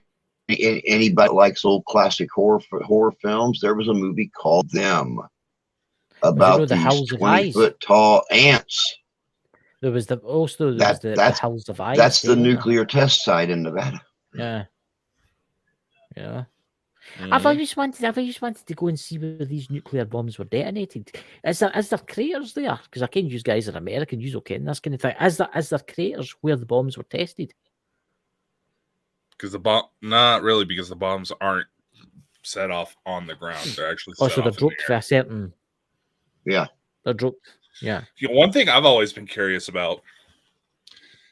anybody that likes old classic horror films, there was a movie called Them about the these Hills of 20-foot tall ants. There was the That's Hills of Ice. that's the nuclear test site in Nevada. Yeah. Yeah. Mm-hmm. I've always wanted to go and see where these nuclear bombs were detonated. Is there craters there? Because I can use guys in America, use okay in this kind of thing. Is there craters where the bombs were tested? Because the bomb, not really, because the bombs aren't set off on the ground. They're actually set so they're off dropped for a certain. Yeah. They're dropped. Yeah. You know, one thing I've always been curious about,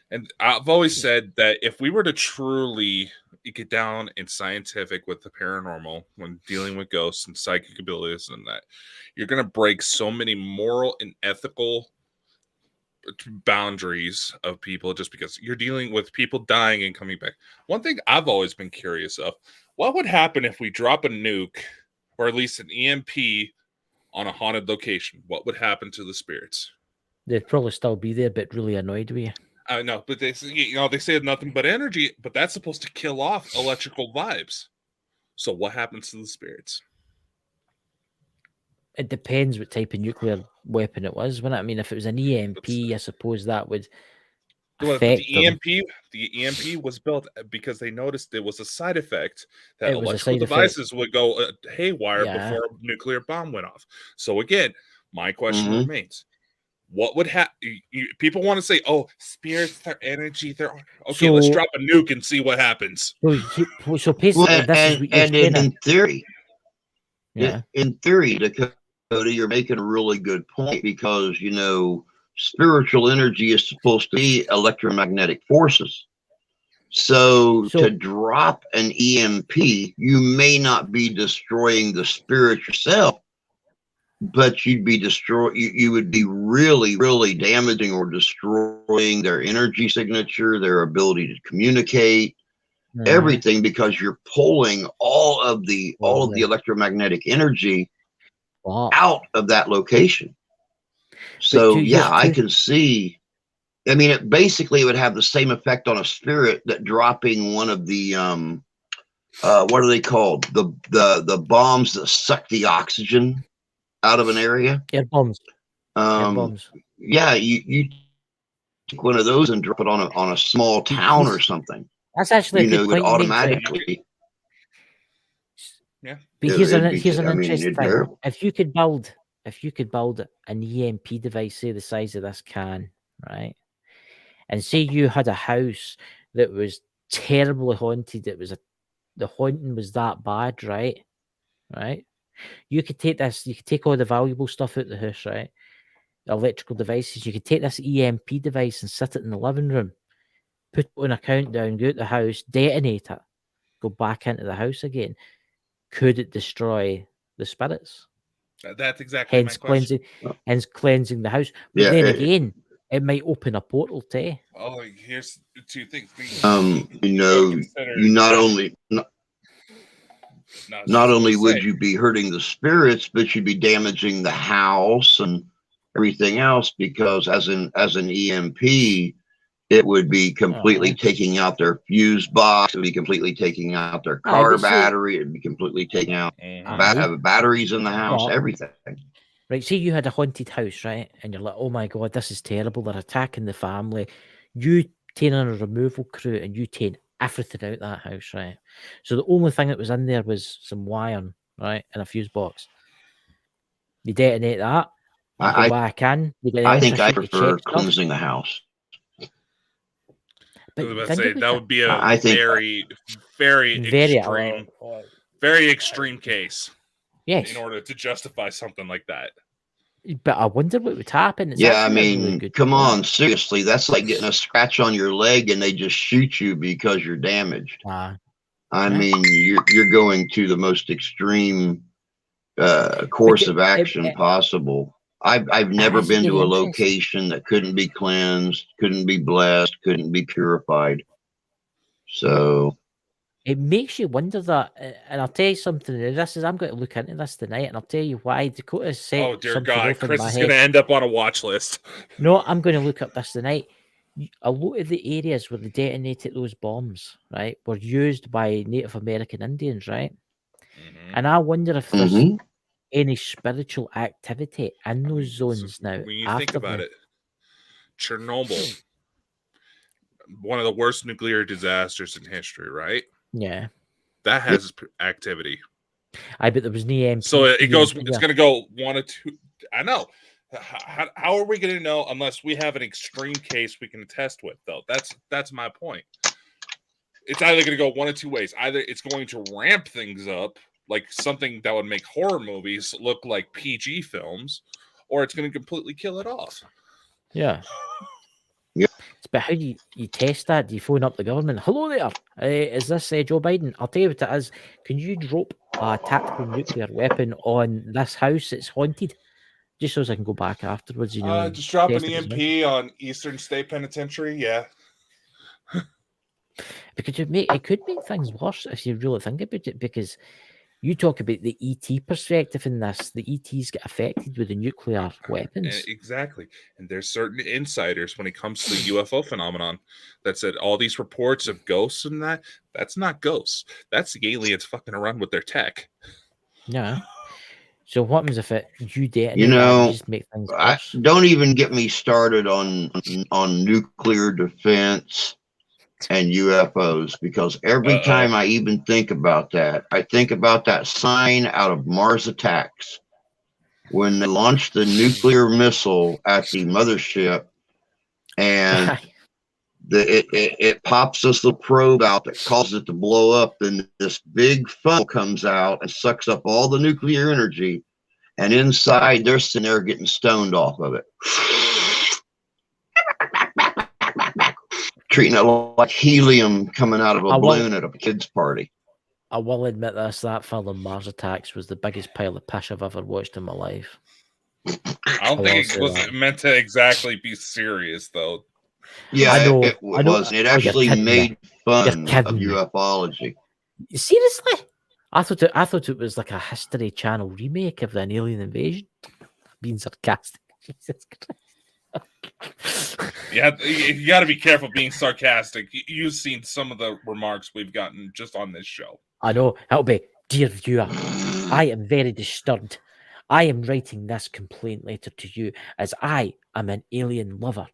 and I've always said that if we were to truly get down and scientific with the paranormal when dealing with ghosts and psychic abilities and that, you're going to break so many moral and ethical boundaries of people just because you're dealing with people dying and coming back. One thing I've always been curious of, what would happen if we drop a nuke or at least an EMP on a haunted location? What would happen to the spirits? They'd probably still be there, but really annoyed with you. I know, but they say nothing but energy, but that's supposed to kill off electrical vibes. So what happens to the spirits? It depends what type of nuclear weapon it was. When I mean, if it was an EMP, I suppose that would affect the EMP was built because they noticed there was a side effect that electrical devices would go haywire before a nuclear bomb went off. So again, my question remains: what would happen? People want to say, "Oh, spirits, their energy, their okay." So, let's drop a nuke and see what happens. So basically, in theory, in theory, Dakota, you're making a really good point because spiritual energy is supposed to be electromagnetic forces. So to drop an EMP, you may not be destroying the spirit yourself, but you would be really, really damaging or destroying their energy signature, their ability to communicate, everything, because you're pulling all of the electromagnetic energy out of that location. So I can see. I mean, it would have the same effect on a spirit that dropping one of the what are they called? The bombs that suck the oxygen out of an area. Air bombs. Air bombs. Yeah, you take one of those and drop it on a small town or something. That's actually a good point. Automatically. Yeah. But here's an interesting thing. If you could build an EMP device, say the size of this can, right? And say you had a house that was terribly haunted, the haunting was that bad, right? Right? You could take all the valuable stuff out of the house, right? Electrical devices. You could take this EMP device and sit it in the living room, put it on a countdown, go out the house, detonate it, go back into the house again. Could it destroy the spirits? That's exactly my question. Hence cleansing the house. But then again, it might open a portal to. Oh, here's two things. You not only would you be hurting the spirits, but you'd be damaging the house and everything else, because as an EMP, it would be completely taking out their fuse box. It would be completely taking out their car battery. It would be completely taking out batteries in the house, everything. Right, say you had a haunted house, right? And you're like, oh my God, this is terrible. They're attacking the family. You take on a removal crew and you take everything out that house, right? So the only thing that was in there was some wiring, right? And a fuse box. You detonate that. You go back in. I think I prefer cleansing the house. But that would be a very, very extreme case. Yes. In order to justify something like that. But I wonder what would happen. Come on, seriously. That's like getting a scratch on your leg and they just shoot you because you're damaged. You're going to the most extreme course of action possible. I've never been to a location that couldn't be cleansed, couldn't be blessed, couldn't be purified. So it makes you wonder that, and I'll tell you something. I'm going to look into this tonight, and I'll tell you why. Dakota said, "Oh dear God, Chris is going to end up on a watch list." No, I'm going to look up this tonight. a lot of the areas where they detonated those bombs, right, were used by Native American Indians, right? Mhm. And I wonder if there's any spiritual activity in those zones now. When you think about it, Chernobyl, one of the worst nuclear disasters in history, right? Yeah. That has activity. I bet there was no MP. So it goes. It's going to go 1 or 2. I know. How are we going to know unless we have an extreme case we can test with? Though that's my point. It's either going to go 1 or 2 ways. Either it's going to ramp things up, like something that would make horror movies look like PG films, or it's going to completely kill it off. Yeah. Yep. But how do you test that? Do you phone up the government? Hello there. Is this Joe Biden? I'll tell you what it is. Can you drop a tactical nuclear weapon on this house? It's haunted. Just so as I can go back afterwards, you know. Just drop an EMP on Eastern State Penitentiary, yeah. Because it could make things worse if you really think about it. Because you talk about the ET perspective in this, the ETs get affected with the nuclear weapons. Exactly. And there's certain insiders when it comes to the UFO phenomenon that said all these reports of ghosts and that's not ghosts. That's the aliens fucking around with their tech. Yeah. So what happens if you detonate You know, and just make things worse? Don't even get me started on nuclear defense and UFOs, because every time I even think about that, I think about that sign out of Mars Attacks when they launched the nuclear missile at the mothership, and it pops this little probe out that causes it to blow up, and this big funnel comes out and sucks up all the nuclear energy, and inside they're sitting there getting stoned off of it. Treating it like helium coming out of a balloon at a kid's party. I will admit this, that film Mars Attacks was the biggest pile of piss I've ever watched in my life. I don't think it was meant to exactly be serious, though. Yeah, I know, it wasn't. It actually made fun of ufology. Seriously? I thought it was like a History Channel remake of an alien invasion. Being sarcastic. Jesus Christ. Yeah, you got to be careful being sarcastic. You've seen some of the remarks we've gotten just on this show. I know. That'll be, dear viewer, I am very disturbed. I am writing this complaint letter to you as I am an alien lover,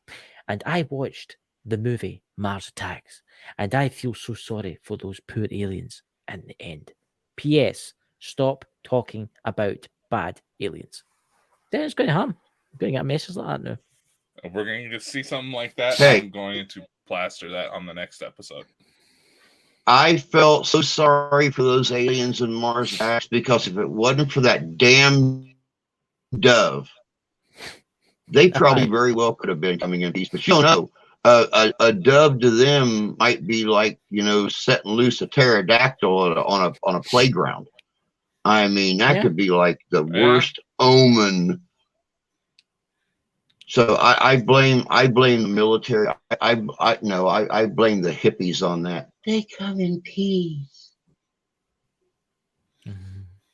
and I watched the movie Mars Attacks, and I feel so sorry for those poor aliens in the end. P.S. Stop talking about bad aliens. Then it's going to happen. I'm going to get a message like that now. We're going to see something like that. Hey. I'm going to plaster that on the next episode. I felt so sorry for those aliens in Mars Attacks, because if it wasn't for that damn dove, they probably very well could have been coming in peace. But you don't know. A dove to them might be like, setting loose a pterodactyl on a playground. I mean, that could be like the worst omen. So I blame the military. I blame the hippies on that. They come in peace.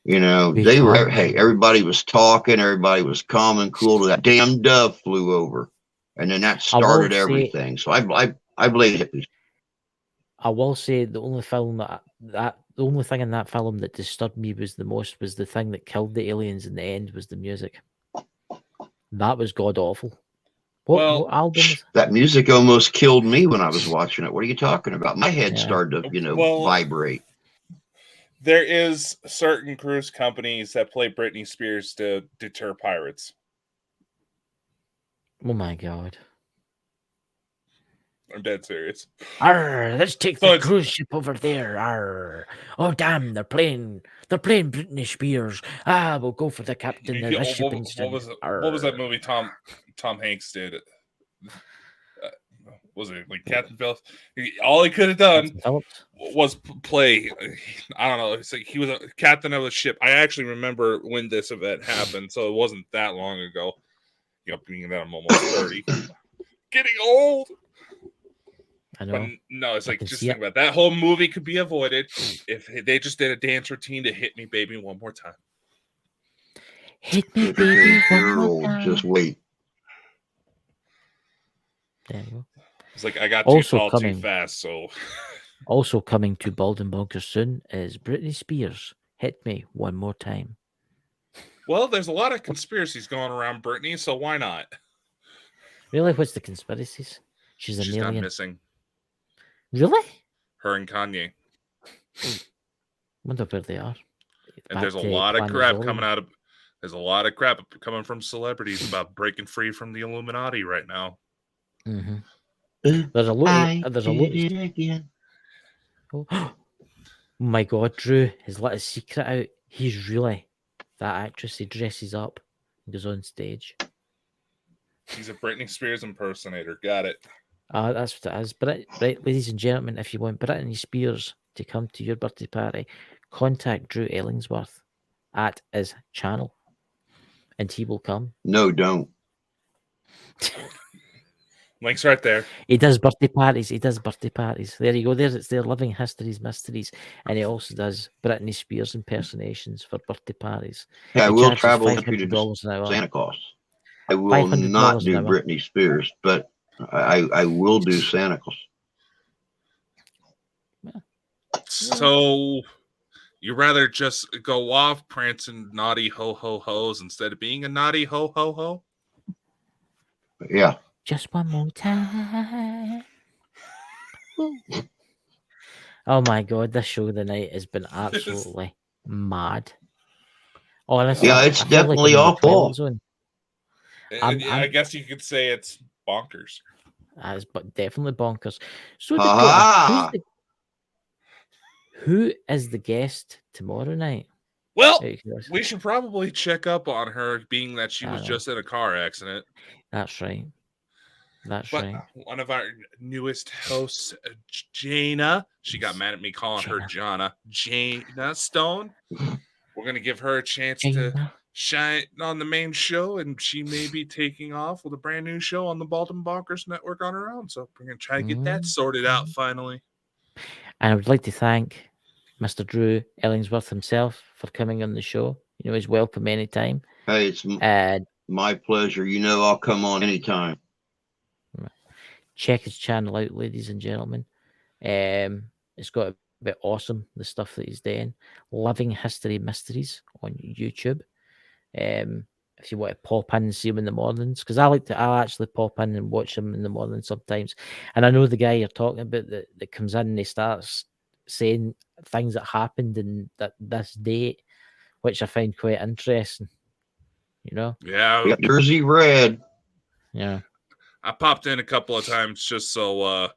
They were. Hey, everybody was talking. Everybody was calm and cool. That damn dove flew over, and then that started everything. So I blame hippies. I will say the only film the only thing in that film that disturbed me was the most was the thing that killed the aliens in the end was the music. That was god awful. What album was that? Music almost killed me when I was watching it. What are you talking about? My head started to, vibrate. There is certain cruise companies that play Britney Spears to deter pirates. Oh my god. I'm dead serious. Arr, let's take the cruise ship over there. Arr. Oh damn, they're playing Britney Spears. We'll go for the captain of the ship instead. What was that movie Tom Hanks did? Was it like Captain Phillips? All he could have done was play. I don't know. It's like he was a captain of a ship. I actually remember when this event happened, so it wasn't that long ago. Being that I'm almost 30, getting old. I know. But no, it's like, just think about it. That whole movie could be avoided if they just did a dance routine to "Hit Me, Baby, One More Time." Hit me, baby, one more time. Just wait. There you go. It's like I got Also too tall coming- too fast, so Also coming to Bald and Bonkers soon is Britney Spears. Hit me one more time. well, there's a lot of conspiracies going around Britney, so why not? Really? What's the conspiracies? She's an She's gone alien. missing. Really? Her and Kanye. Wonder where they are. And Back there's a to lot of crap Planetarium. coming out of. There's a lot of crap coming from celebrities about breaking free from the Illuminati right now. Mm-hmm. There's a lot. There's a lot. did it again. Oh my God, Drew has let his secret out. He's really that actress. He dresses up and goes on stage. He's a Britney Spears impersonator. Got it. That's what it is. But right, ladies and gentlemen, if you want Britney Spears to come to your birthday party, contact Drew Ellingsworth at his channel, and he will come. No, don't. Link's right there. He does birthday parties. There you go. It's their living histories, mysteries, and he also does Britney Spears impersonations for birthday parties. Hey, I He will charges travel with you to $500 an hour. Santa Claus. I will $500 not an do hour. Britney Spears, but I will do Santa Claus. So you rather just go off prancing naughty ho ho ho's instead of being a naughty ho ho ho? Yeah. Just one more time. Woo. Oh my God, this show tonight has been absolutely mad. Honestly, Yeah, it's I feel like definitely I'm in the off Twilight ball. Zone. I guess you could say it's bonkers. That is but definitely bonkers. So Ha-ha! who is the guest tomorrow night? Well, Out of curiosity. we should probably check up on her, being that she I was know. just in a car accident. That's right. That's But right. one of our newest hosts, Jana, she got mad at me calling her Jana Stone. We're going to give her a chance to Jana. shine on the main show, and she may be taking off with a brand new show on the Bald and Bonkers Network on her own. So we're going to try to get that sorted out finally. And I would like to thank Mr. Drew Ellingsworth himself for coming on the show. You know, he's welcome anytime. Hey, it's my pleasure. You know I'll come on anytime. Check his channel out, ladies and gentlemen. It's got a bit awesome, the stuff that he's doing. Living History Mysteries on YouTube. If you want to pop in and see him in the mornings, because I'll actually pop in and watch him in the morning sometimes. And I know the guy you're talking about that comes in and he starts saying things that happened in this date, which I find quite interesting. You know? Yeah. Yep, Jersey Red. Yeah. I popped in a couple of times just so,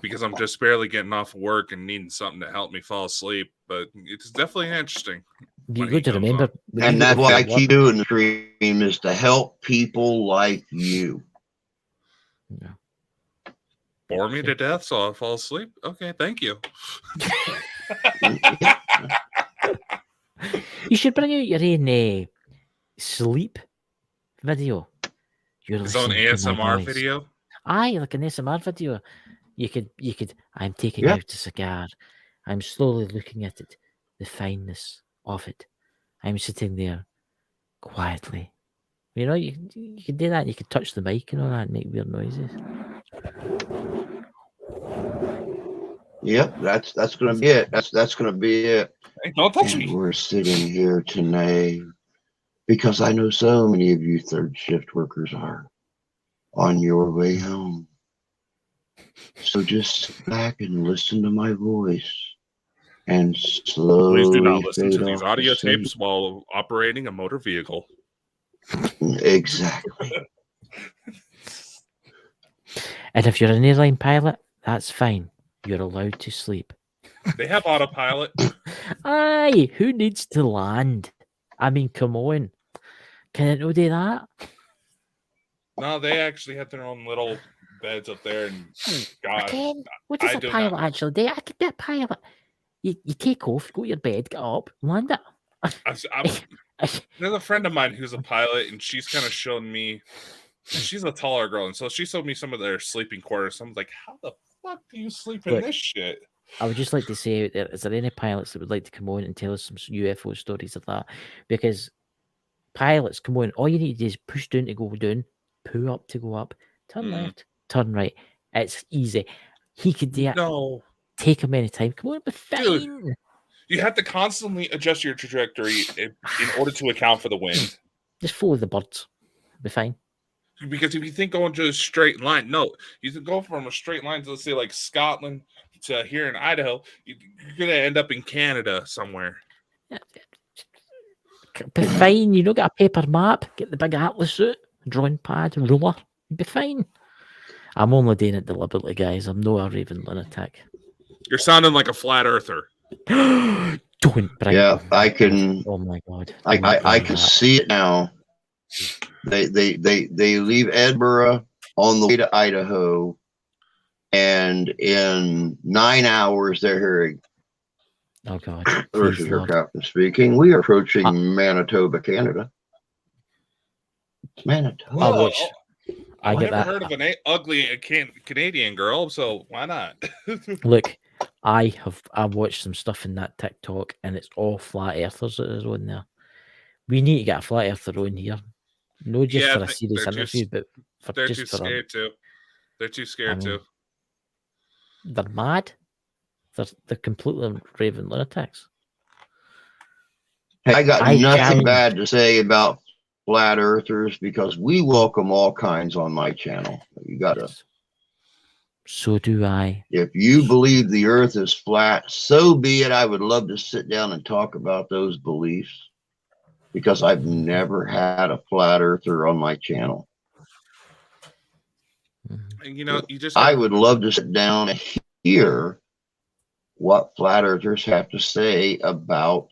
because I'm just barely getting off work and needing something to help me fall asleep. But it's definitely interesting. You got to remember. And that's why I keep doing the stream, is to help people like you. Yeah. Bore me to death so I'll fall asleep? Okay, thank you. You should bring out your own sleep video. His own ASMR video? Aye, like an ASMR video. You could. I'm taking out a cigar. I'm slowly looking at it, the fineness of it. I'm sitting there quietly. You know, you can do that. You can touch the mic and all that and make weird noises. Yep, that's gonna be it. That's gonna be it. Hey, don't touch and me. We're sitting here tonight because I know so many of you third shift workers are on your way home. So just sit back and listen to my voice and slowly Please do not listen to fade these off audio sleep. tapes while operating a motor vehicle. Exactly. And if you're an airline pilot, that's fine. You're allowed to sleep. They have autopilot. Aye, who needs to land? I mean, come on. Can it not do that? No, they actually have their own little beds up there. And God, Again, what does I a do pilot not- actually do? I could be a pilot. You take off, go to your bed, get up, land it. There's a friend of mine who's a pilot, and she's kind of shown me. She's a taller girl, and so she showed me some of their sleeping quarters. I'm like, how the fuck do you sleep in Look, this shit? I would just like to say out there, is there any pilots that would like to come on and tell us some UFO stories of that? Because pilots, come on, all you need to do is push down to go down, pull up to go up, turn left, turn right. It's easy. He could do it. No. Take him any time. Come on, it'll be fine. Dude, you have to constantly adjust your trajectory in order to account for the wind. Just follow the birds. It'll be fine. Because if you think going to a straight line, no, you can go from a straight line to, let's say, like Scotland to here in Idaho, you're going to end up in Canada somewhere. It'll be fine. You know, get a paper map, get the big atlas out, drawing pad, ruler. You'll be fine. I'm only doing it deliberately, guys. I'm no a raving lunatic. You're sounding like a flat earther. Don't bring Yeah, I can. Oh my god. I can see it now. They leave Edinburgh on the way to Idaho, and in 9 hours they're hearing. Oh god. This is your captain speaking. We are approaching Manitoba, Canada. Manitoba. I get never that. heard of an ugly Canadian girl, so why not? Look, I've watched some stuff in that TikTok, and it's all flat earthers that is on there. We need to get a flat earther on here, no just for a serious interview, but for they're just too for scared to. They're too scared to. They're mad. They're completely raving lunatics. Hey, I got nothing bad to say about flat earthers because we welcome all kinds on my channel. You gotta. So do I. If you believe the earth is flat, so be it. I would love to sit down and talk about those beliefs because I've never had a flat earther on my channel. And you know, I would love to sit down and hear what flat earthers have to say about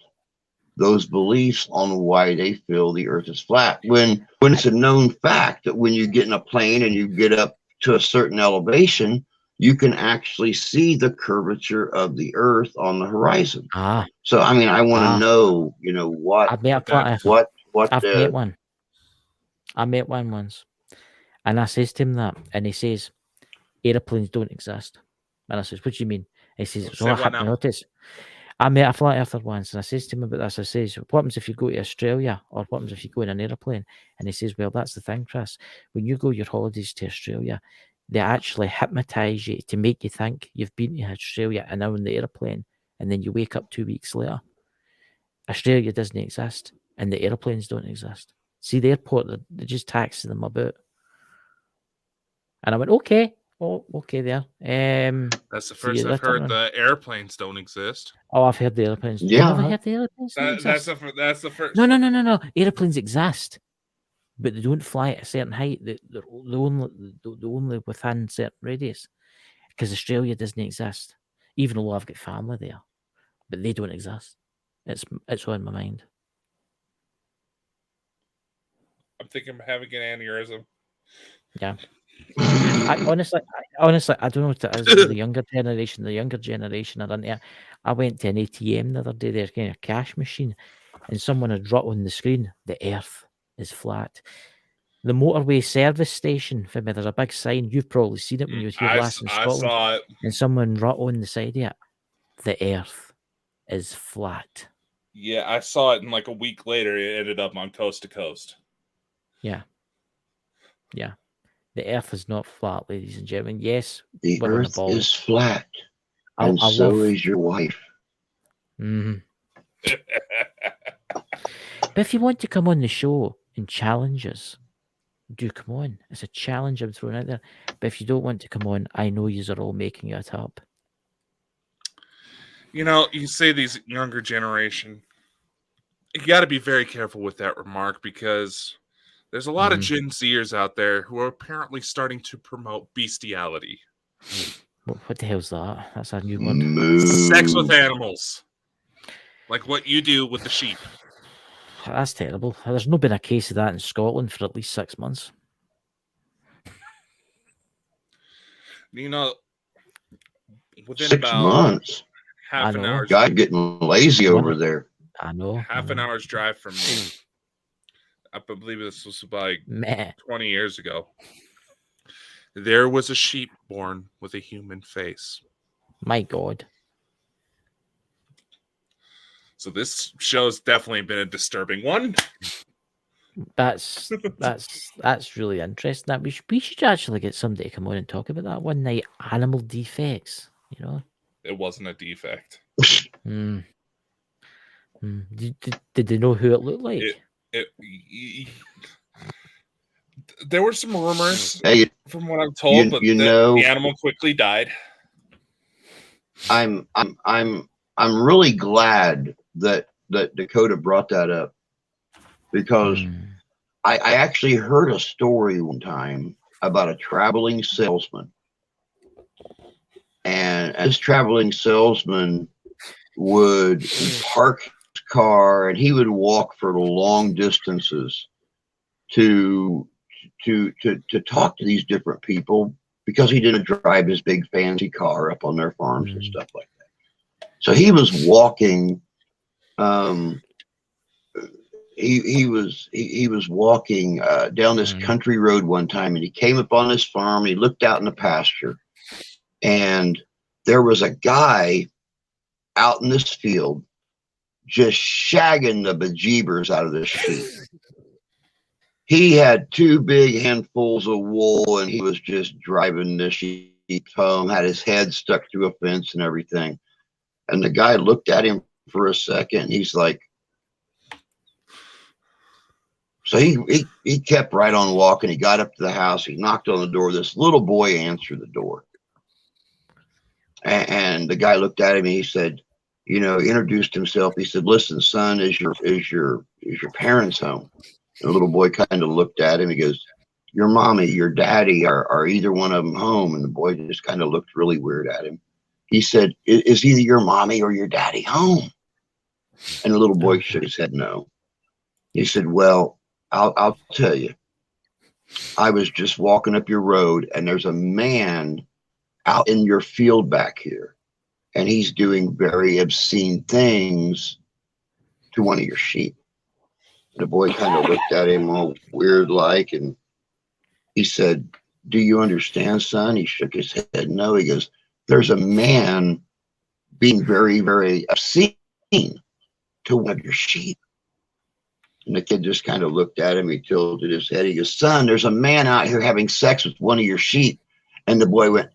those beliefs on why they feel the earth is flat. When it's a known fact that when you get in a plane and you get up to a certain elevation, you can actually see the curvature of the earth on the horizon. So I mean, I want to know, you know, what I've met one. I met one once, and I says to him that, and he says, airplanes don't exist. And I says, what do you mean? He says, it's all hypnosis. I met a flat earther once, and I says to him about this. I says, what happens if you go to Australia, or what happens if you go in an airplane? And he says, well, that's the thing, Chris. When you go your holidays to Australia, they actually hypnotize you to make you think you've been to Australia and now in the airplane, and then you wake up 2 weeks later. Australia doesn't exist, and the airplanes don't exist. See, the airport, they're just taxing them about. And I went, okay. Oh, okay, there. That's the first I've heard the airplanes don't exist. Oh, I've heard the airplanes. Yeah. You've never heard the airplanes? That's the first. No. Airplanes exist, but they don't fly at a certain height. They're only within certain radius. Because Australia doesn't exist, even though I've got family there, but they don't exist. It's on my mind. I'm thinking of having an aneurysm. Yeah. I honestly, I don't know what it is with the younger generation. The younger generation are into it. I went to an ATM the other day, they're getting a cash machine, and someone had wrote on the screen, the earth is flat. The motorway service station, for me, there's a big sign. You've probably seen it when you were here last in Scotland. I saw it. And someone wrote on the side of it, the earth is flat. Yeah, I saw it, and like a week later, it ended up on Coast to Coast. Yeah. The earth is not flat, ladies and gentlemen. Yes, the earth is flat, and so is your wife. Mm-hmm. But if you want to come on the show and challenge us, do come on. It's a challenge I'm throwing out there. But if you don't want to come on, I know you are all making it up. You know, you say these younger generation, you got to be very careful with that remark because there's a lot of Gen Zers out there who are apparently starting to promote bestiality. What the hell's that? That's a new word. Sex with animals. Like what you do with the sheep. That's terrible. There's not been a case of that in Scotland for at least 6 months. You know, within 6 months. Half an hour. Guy getting lazy over there. I know. Half an hour's drive from me. I believe this was about 20 years ago. There was a sheep born with a human face. My God. So this show's definitely been a disturbing one. That's really interesting. That we should actually get somebody to come on and talk about that one night. Animal defects, you know. It wasn't a defect. Did they know who it looked like? There were some rumors, from what I'm told, but the animal quickly died. I'm really glad that Dakota brought that up, because I actually heard a story one time about a traveling salesman, and this traveling salesman would park his car and he would walk for long distances to talk to these different people, because he didn't drive his big fancy car up on their farms and stuff like that. So he was walking. He was walking down this country road one time, and he came up on this farm. He looked out in the pasture, and there was a guy out in this field just shagging the bejeebers out of this sheep. He had 2 big handfuls of wool, and he was just driving this sheep home, had his head stuck through a fence and everything. And the guy looked at him for a second, and he's like, so he kept right on walking. He got up to the house. He knocked on the door. This little boy answered the door. And the guy looked at him, and he said, he introduced himself. He said, listen, son, is your parents home? And the little boy kind of looked at him. He goes, your mommy, your daddy, are either one of them home? And the boy just kind of looked really weird at him. He said, is either your mommy or your daddy home? And the little boy shook his head no. He said, well, I'll tell you. I was just walking up your road, and there's a man out in your field back here, and he's doing very obscene things to one of your sheep. The boy kind of looked at him all weird like, and he said, do you understand, son? He shook his head no. He goes, there's a man being very, very obscene to one of your sheep. And the kid just kind of looked at him. He tilted his head. He goes, son, there's a man out here having sex with one of your sheep. And the boy went,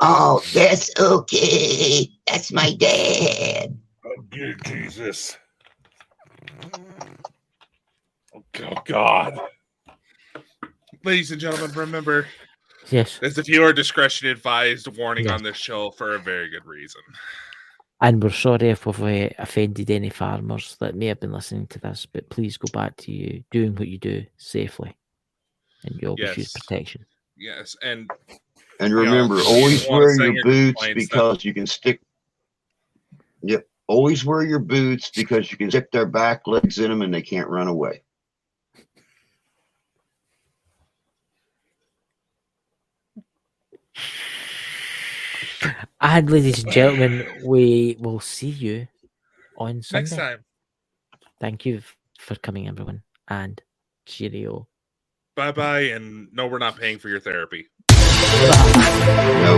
oh, that's okay. That's my dad. Oh, dear Jesus. Oh, God. Ladies and gentlemen, remember, yes, there's a viewer discretion advised warning on this show for a very good reason. And we're sorry if we've offended any farmers that may have been listening to this, but please go back to you doing what you do safely, and you always use protection. Yes, and remember, always wear your boots because you can stick. Yep, always wear your boots because you can stick their back legs in them and they can't run away. And ladies and gentlemen, we will see you on Sunday. Next time. Thank you for coming, everyone, and cheerio. Bye-bye, and no, we're not paying for your therapy. No.